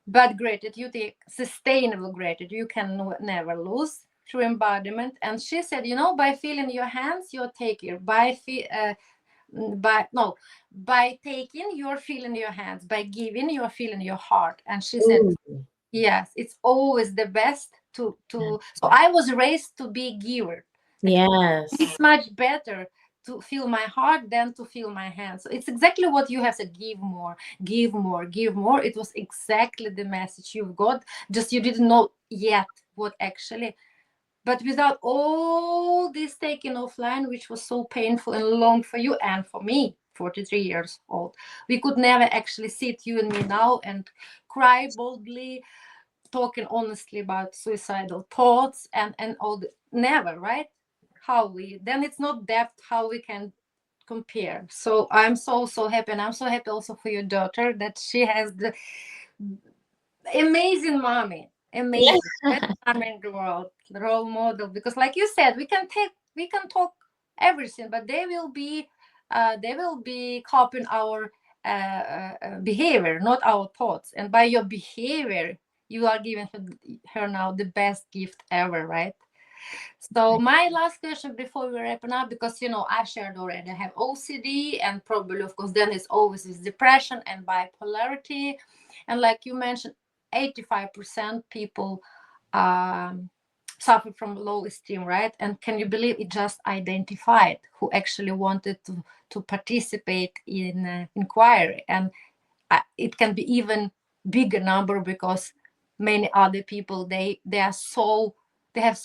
But gratitude, the sustainable gratitude, you can never lose through embodiment. And she said, by feeling your hands, you're taker. By no by taking, you're feeling your hands. By giving, you're feeling your heart. And she said, Ooh, yes, it's always the best to so I was raised to be a giver. Like, yes. it's much better to feel my heart than to feel my hands. So it's exactly what you have said: give more, give more, give more. It was exactly the message you've got, just you didn't know yet what actually. But without all this taking offline, which was so painful and long for you and for me, 43 years old, we could never actually sit, you and me now, and cry boldly, talking honestly about suicidal thoughts and all the, never, right? How we, then it's not depth, how we can compare. So I'm so happy, and I'm so happy also for your daughter that she has the amazing mommy, amazing best Yeah. mom in the world, the role model. Because like you said, we can talk everything, but they will be copying our behavior, not our thoughts. And by your behavior, you are giving her now the best gift ever, right? So my last question before we wrapping up, because I've shared already, I have OCD, and probably of course then it's always with depression and bipolarity. And like you mentioned, 85% people um, suffer from low esteem, right? And can you believe it just identified who actually wanted to participate in inquiry? And it can be even bigger number, because many other people, they have so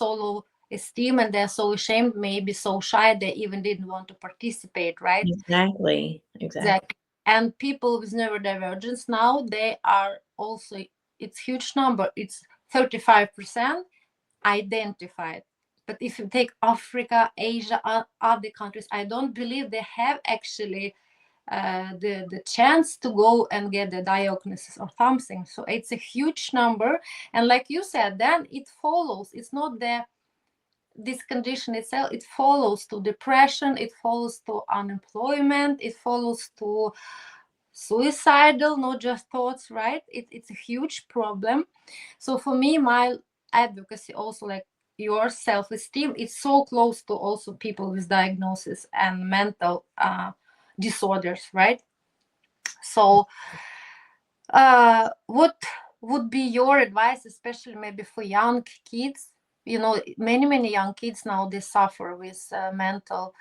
low esteem, and they're so ashamed, maybe so shy, they even didn't want to participate, right? Exactly. Exactly. Exactly. And people with neurodivergence now, they are also, it's huge number, it's 35% identified. But if you take Africa, Asia, other countries, I don't believe they have actually the chance to go and get the diagnosis or something. So it's a huge number. And like you said, then it follows, it's not this condition itself, it follows to depression, it follows to unemployment, it follows to suicidal, not just thoughts, right? It's a huge problem. So for me, my advocacy also, like your self-esteem, is so close to also people with diagnosis and mental disorders, right? So what would be your advice, especially maybe for young kids? Many young kids now, they suffer with mental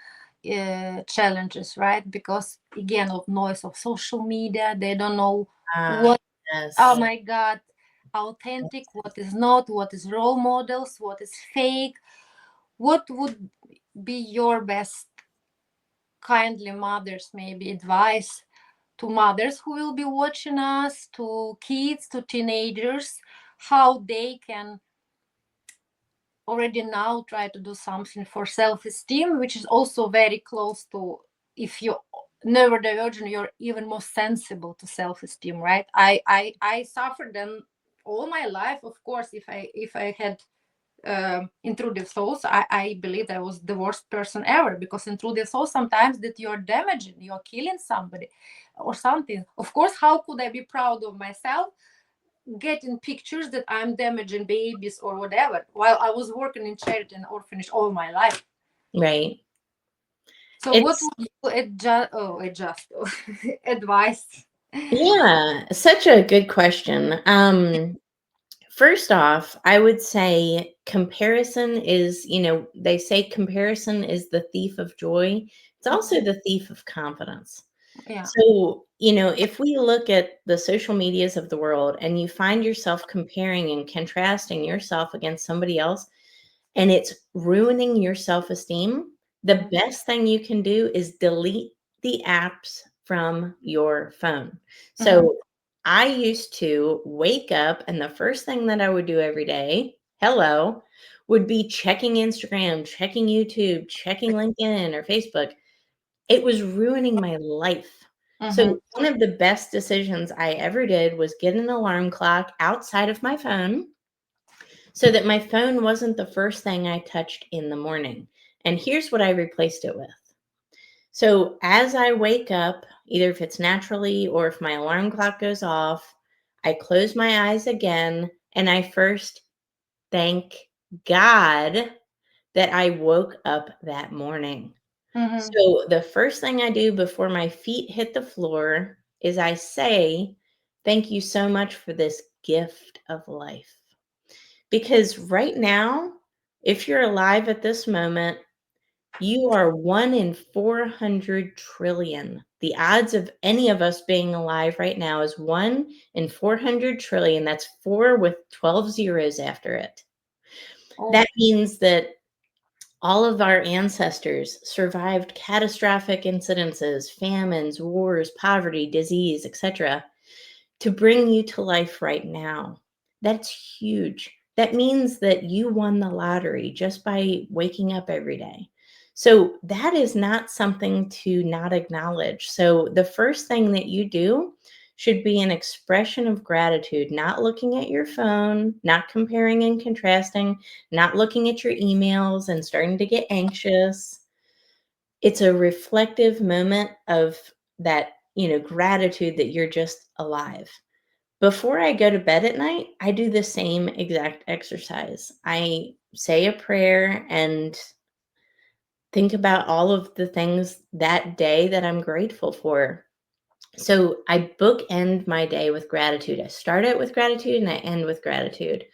challenges, right? Because again, of noise of social media, they don't know Ah, what. Oh yes. my God, authentic, what is not, what is role models, what is fake. What would be your best kindly mothers maybe advice to mothers who will be watching us, to kids, to teenagers, how they can already now try to do something for self-esteem, which is also very close to, if you neurodivergent, you're even more sensible to self-esteem, right? I suffered them all my life, of course. If I had intrusive thoughts, I believe I was the worst person ever, because intrusive thoughts sometimes that you're damaging, you're killing somebody or something. Of course, how could I be proud of myself getting pictures that I'm damaging babies or whatever, while I was working in charity and orphanage all my life? Right. So what It's, would you adjust advice? yeah, such a good question. First off, I would say comparison is, they say comparison is the thief of joy. It's also the thief of confidence. Yeah. So, if we look at the social medias of the world and you find yourself comparing and contrasting yourself against somebody else, and it's ruining your self-esteem, the Mhm. best thing you can do is delete the apps from your phone. Mhm. So I used to wake up and the first thing that I would do every day, hello, would be checking Instagram, checking YouTube, checking LinkedIn or Facebook. It was ruining my life. Mhm. So one of the best decisions I ever did was get an alarm clock outside of my phone so that my phone wasn't the first thing I touched in the morning. And here's what I replaced it with. So as I wake up, either if it's naturally or if my alarm clock goes off, I close my eyes again and I first thank God that I woke up that morning. Mhm. So the first thing I do before my feet hit the floor is I say, thank you so much for this gift of life. Because right now, if you're alive at this moment, you are 1 in 400 trillion. The odds of any of us being alive right now is 1 in 400 trillion. That's 4 with 12 zeros after it. Oh. That means that all of our ancestors survived catastrophic incidences, famines, wars, poverty, disease, etc., to bring you to life right now. That's huge. That means that you won the lottery just by waking up every day. So that is not something to not acknowledge. So the first thing that you do should be an expression of gratitude, not looking at your phone, not comparing and contrasting, not looking at your emails and starting to get anxious. It's a reflective moment of that, gratitude that you're just alive. Before I go to bed at night, I do the same exact exercise. I say a prayer and think about all of the things that day that I'm grateful for. So I bookend my day with gratitude. I start it with gratitude and I end with gratitude.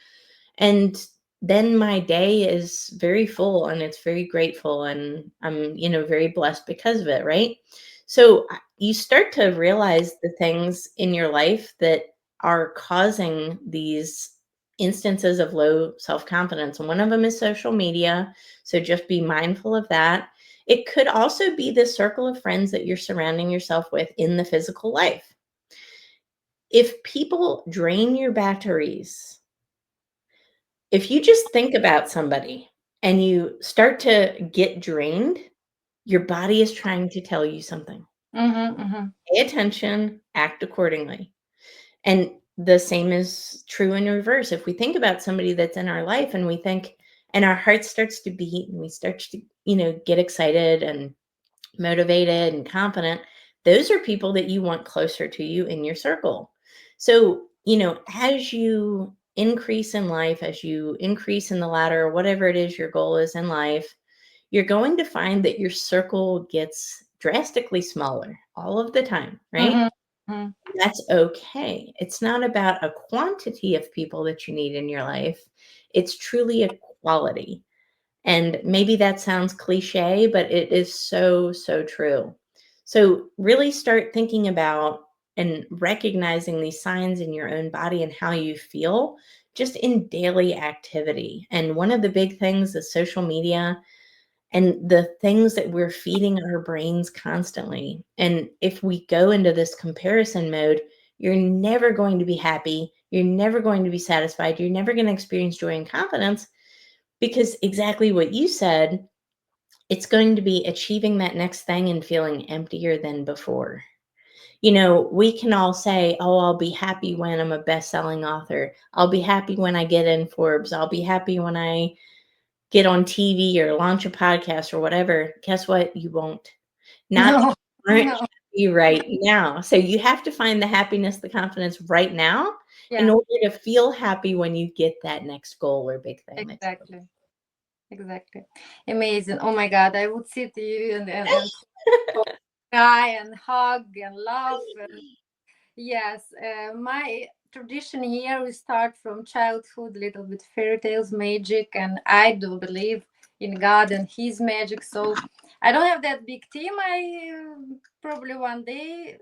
And then my day is very full and it's very grateful and I'm, very blessed because of it, right? So you start to realize the things in your life that are causing these instances of low self-confidence. And one of them is social media. So just be mindful of that. It could also be the circle of friends that you're surrounding yourself with in the physical life. If people drain your batteries, if you just think about somebody and you start to get drained, your body is trying to tell you something. Mhm. Mhm. Pay attention, act accordingly. And the same is true in reverse. If we think about somebody that's in our life and we think, and our heart starts to beat and we start to, get excited and motivated and confident, those are people that you want closer to you in your circle. So, as you increase in life, as you increase in the ladder, whatever it is your goal is in life, you're going to find that your circle gets drastically smaller all of the time, right? Mhm. Mhm. That's okay. It's not about a quantity of people that you need in your life. It's truly a quality. And maybe that sounds cliche, but it is so, so true. So, really start thinking about and recognizing these signs in your own body and how you feel just in daily activity. And one of the big things is social media and the things that we're feeding our brains constantly. And if we go into this comparison mode, you're never going to be happy. You're never going to be satisfied. You're never going to experience joy and confidence because exactly what you said, it's going to be achieving that next thing and feeling emptier than before. We can all say, oh, I'll be happy when I'm a best-selling author. I'll be happy when I get in Forbes. I'll be happy when I get on TV or launch a podcast or whatever. Guess what? You won't. Not if No. you aren't No. happy right now. So you have to find the happiness, the confidence right now in Yeah. order to feel happy when you get that next goal or big thing that you Exactly. Exactly. Amazing. Oh my God. I would sit to you and cry and hug and laugh. And yes, my tradition here we start from childhood, little bit fairy tales, magic, and I do believe in God and His magic. So I don't have that big team. I probably one day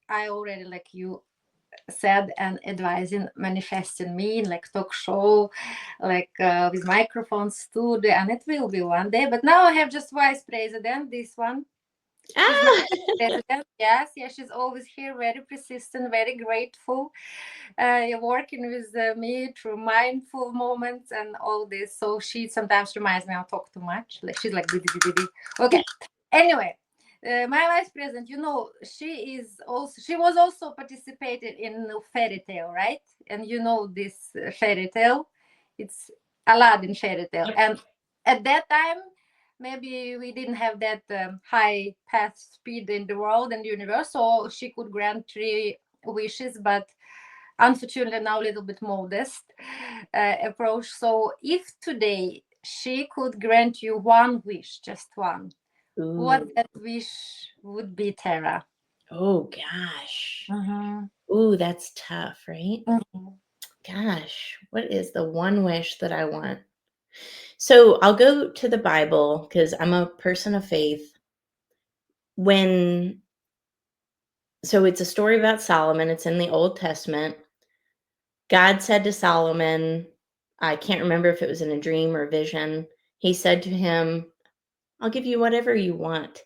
I already, like you said, and advising, manifesting me in like talk show, like with microphone studio, and it will be one day. But now I have just vice president. This one, she's my Ah, president. Yes, yeah, she's always here, very persistent, very grateful, working with me through mindful moments and all this. So she sometimes reminds me I talk too much. Like she's like, okay. Anyway, my vice president, she was also participated in a fairy tale, right? And you know this fairy tale, it's Aladdin fairy tale. And at that time, maybe we didn't have that high path speed in the world and the universe, so she could grant 3 wishes, but unfortunately now a little bit modest approach. So if today she could grant you one wish, just one, what ooh, that wish would be, Tara? oh gosh. Mhm. Ooh, that's tough, right? Mhm. Gosh, what is the one wish that I want? So I'll go to the Bible because I'm a person of faith. When so it's a story about Solomon. It's in the Old Testament. God said to Solomon, I can't remember if it was in a dream or a vision. He said to him, I'll give you whatever you want.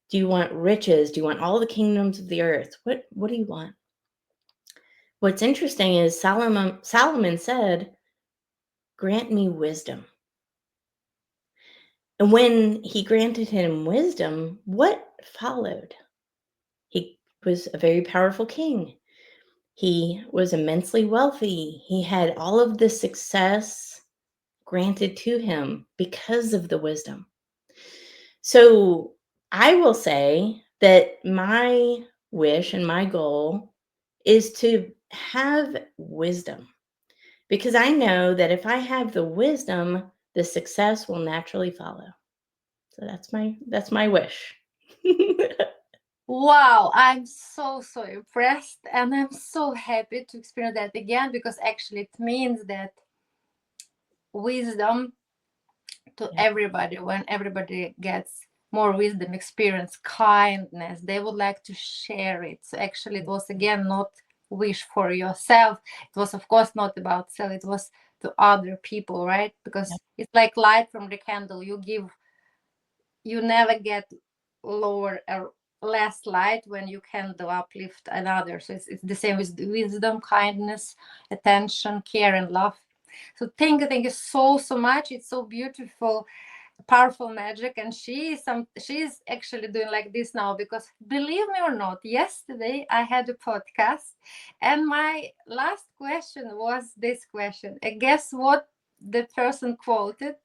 Do you want riches? Do you want all the kingdoms of the earth? What do you want? What's interesting is Solomon said, grant me wisdom. And when he granted him wisdom, what followed? He was a very powerful king. He was immensely wealthy. He had all of the success granted to him because of the wisdom. So I will say that my wish and my goal is to have wisdom because I know that if I have the wisdom, the success will naturally follow. So that's my wish. Wow, I'm so impressed, and I'm so happy to experience that again, because actually it means that wisdom to Yeah. everybody, when everybody gets more wisdom, experience, kindness, they would like to share it. So actually it was again not wish for yourself. It was of course not about self, it was to other people, right? Yeah. Because it's like light from the candle. You give, you never get lower or less light when you can do uplift another. So it's the same with wisdom, kindness, attention, care, and love. So thank you so much. It's so beautiful, powerful magic. And she's actually doing like this now, because believe me or not, yesterday I had a podcast, and my last question was this question, and guess what the person quoted?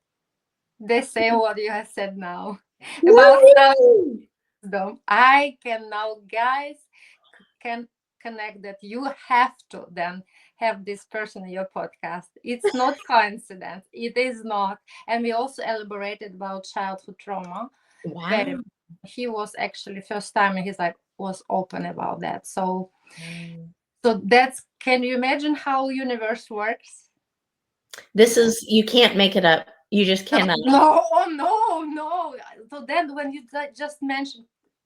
The same what you have said now about Woo! wisdom. I can now, guys, can connect that you have to then have this person in your podcast. It's not coincidence. It is not. And we also elaborated about childhood trauma. Very. Wow. He was actually first time and he's like was open about that. So Wow. that's, can you imagine how universe works? This is you can't make it up. You just cannot. No, oh, no. So then when you just mentioned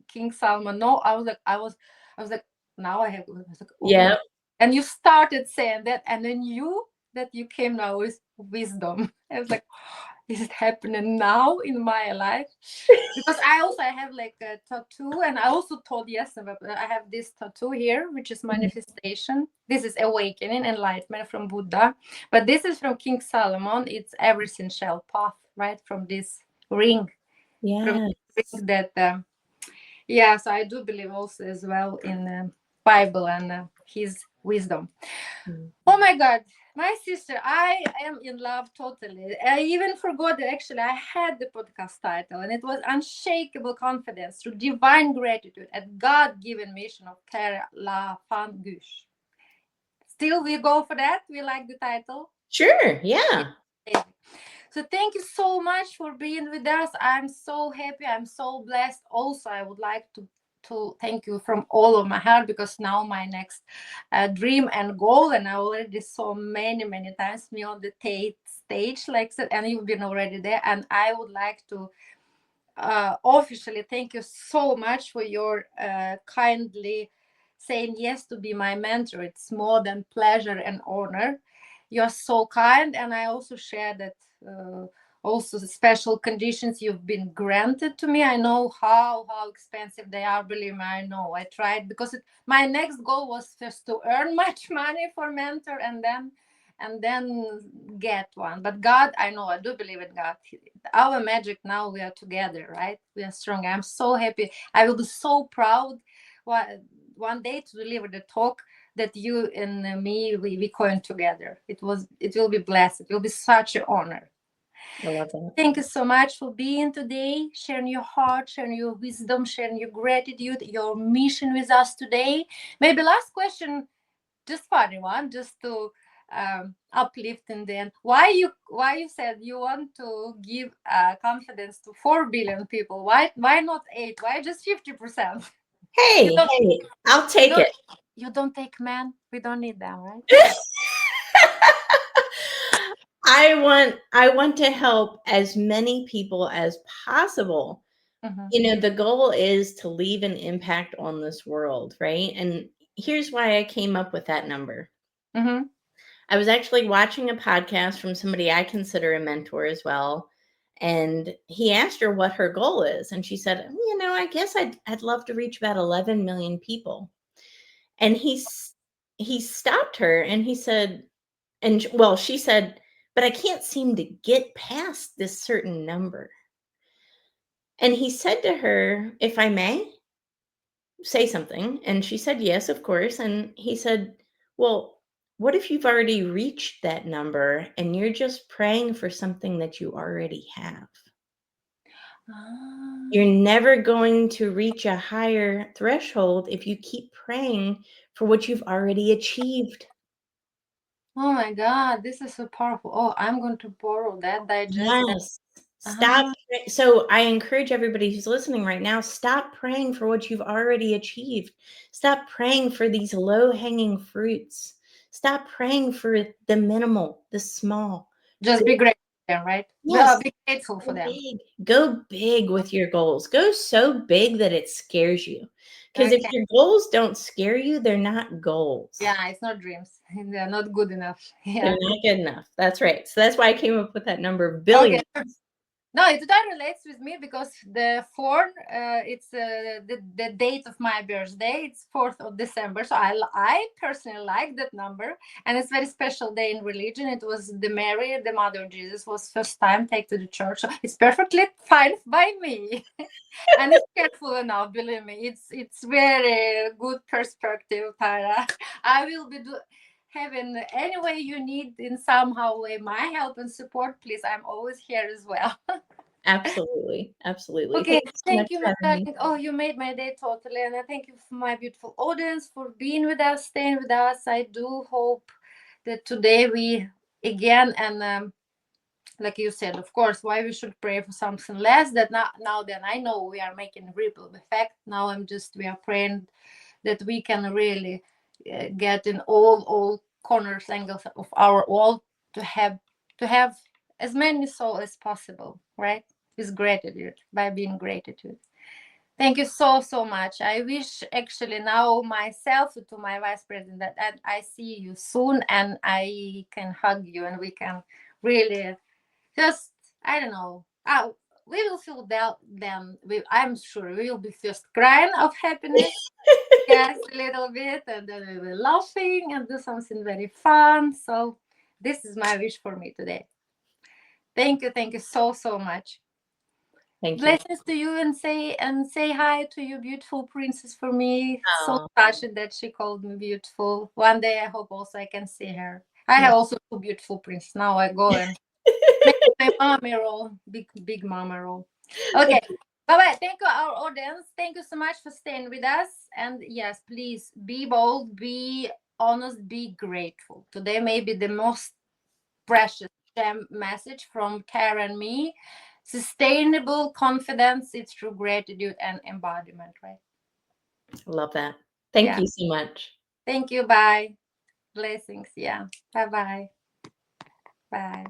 King Salman, no, I was like, now I was like, oh my Yeah. God. And you started saying that, and then you came now with wisdom. I was like, is it happening now in my life? Because I have like a tattoo, and I also told yes about I have this tattoo here, which is manifestation. This is awakening, enlightenment from Buddha, but this is from King Solomon. It's everything shall pass, right, from this ring, from Yeah. this ring that yeah. So I do believe also as well in Bible and his wisdom. Oh my God, my sister, I am in love totally. I even forgot that actually I had the podcast title, and it was Unshakable Confidence Through Divine Gratitude at God Given Mission of Terra Lafon Gooch. Still, we go for that. We like the title. Sure. Yeah. Yeah. So thank you so much for being with us. I'm so happy. I'm so blessed. Also, I would like to to thank you from all of my heart, because now my next dream and goal, and I already saw many times me on the stage like that, and you've been already there, and I would like to officially thank you so much for your kindly saying yes to be my mentor. It's more than pleasure and honor. You're so kind, and I also share that also the special conditions you've been granted to me. I know how expensive they are. Believe me, I know. I tried, because my next goal was first to earn much money for mentor, and then get one. But God, I know, I do believe in God. Our magic now, we are together, right? We are strong. I'm so happy. I will be so proud one day to deliver the talk that you and me, we coined together. It will be blessed. It will be such an honor. I love that. Thank you so much for being today, sharing your heart, sharing your wisdom, sharing your gratitude, your mission with us today. Maybe last question, just funny one, just to uplift in the end. Why you said you want to give confidence to 4 billion people? Why not 8? Why just 50%? You Hey, don't hey, I'll you take don't it. you don't take men. We don't need them, right? I want to help as many people as possible. Mm-hmm. The goal is to leave an impact on this world, right? And here's why I came up with that number. Mm-hmm. I was actually watching a podcast from somebody I consider a mentor as well. And he asked her what her goal is. And she said, I guess I'd love to reach about 11 million people. And he stopped her and he said, well, she said, but I can't seem to get past this certain number. And he said to her, if I may say something. And she said, yes, of course. And he said, well, what if you've already reached that number and you're just praying for something that you already have? You're never going to reach a higher threshold if you keep praying for what you've already achieved. Oh my God, this is so powerful. Oh, I'm going to borrow that, digest that. Yes. Stop. So I encourage everybody who's listening right now, stop praying for what you've already achieved. Stop praying for these low-hanging fruits. Stop praying for the minimal, the small. Just be grateful for them, right? Yes. Be grateful for Go them. big. Go big with your goals. Go so big that it scares you. Because if Okay. your goals don't scare you, they're not goals. Yeah, it's not dreams. They're not good enough. They're Yeah. not good enough. That's right. So that's why I came up with that number of Okay. billions. No, that relates with me, because the 4, it's the date of my birthday. It's 4th of December. So I personally like that number, and it's a very special day in religion. It was the Mary, the Mother of Jesus, was first time take to the church. So it's perfectly fine by me, and it's careful enough. Believe me, it's very good perspective, Tara. I will be having any way you need in somehow way my help and support. Please, I'm always here as well. Absolutely. Absolutely. Okay, Thank you so much thank you, for my having me. darling. Oh, you made my day totally. And I thank you for my beautiful audience for being with us, staying with us. I do hope that today we again, and like you said, of course, why we should pray for something less. That now then I know we are making ripple effect. Now we are praying that we can really get in all corners, angles of our world, to have as many souls as possible, right? With gratitude, by being gratitude. Thank you so much. I wish actually now myself to my vice president that I see you soon and I can hug you and we can really just, I don't know. We will feel that then. I'm sure we will be first crying of happiness. Yes, a little bit, and then we will laughing and do something very fun. So this is my wish for me today. Thank you so much. Thank you. Blessings to you, and say hi to you, beautiful princess, for me. So Oh, touched that she called me beautiful. One day I hope also I can see her. I yeah. have also two beautiful princes. Now I go and make my mommy role, big mama role. Okay. Bye bye. Thank you, our audience. Thank you so much for staying with us. And yes, please be bold, be honest, be grateful. Today may be the most precious gem message from Kara and me. Sustainable confidence, it's through gratitude and embodiment, right? Love that. Thank Yeah. you so much. Thank you. Bye. Blessings. Yeah. Bye-bye. Bye.